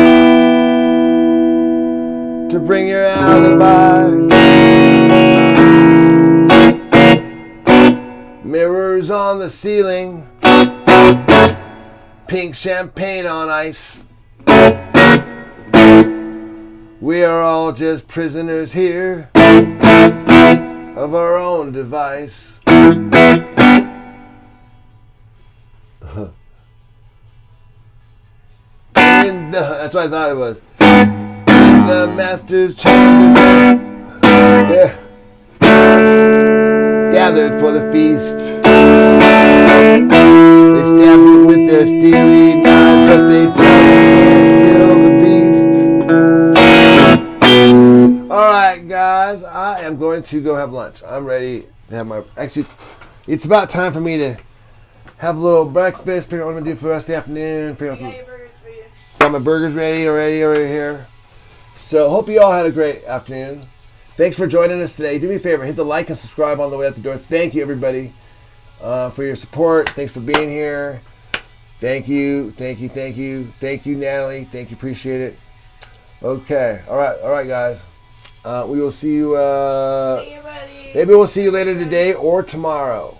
to bring your alibi. Mirrors on the ceiling, pink champagne on ice. We are all just prisoners here of our own device. That's what I thought it was. In the master's chambers, they're gathered for the feast. They stab you with their steely knives, but they just can't kill the beast. Alright guys, I am going to go have lunch. I'm ready to have my... Actually, it's about time for me to have a little breakfast, figure out what I'm going to do for the rest of the afternoon. Figure out got my burgers ready already over here. So hope you all had a great afternoon. Thanks for joining us today. Do me a favor, hit the like and subscribe on the way out the door. Thank you everybody for your support. Thanks for being here. Thank you, Natalie. Thank you, appreciate it. Okay, all right, guys. We will see you. Maybe we'll see you later today or tomorrow.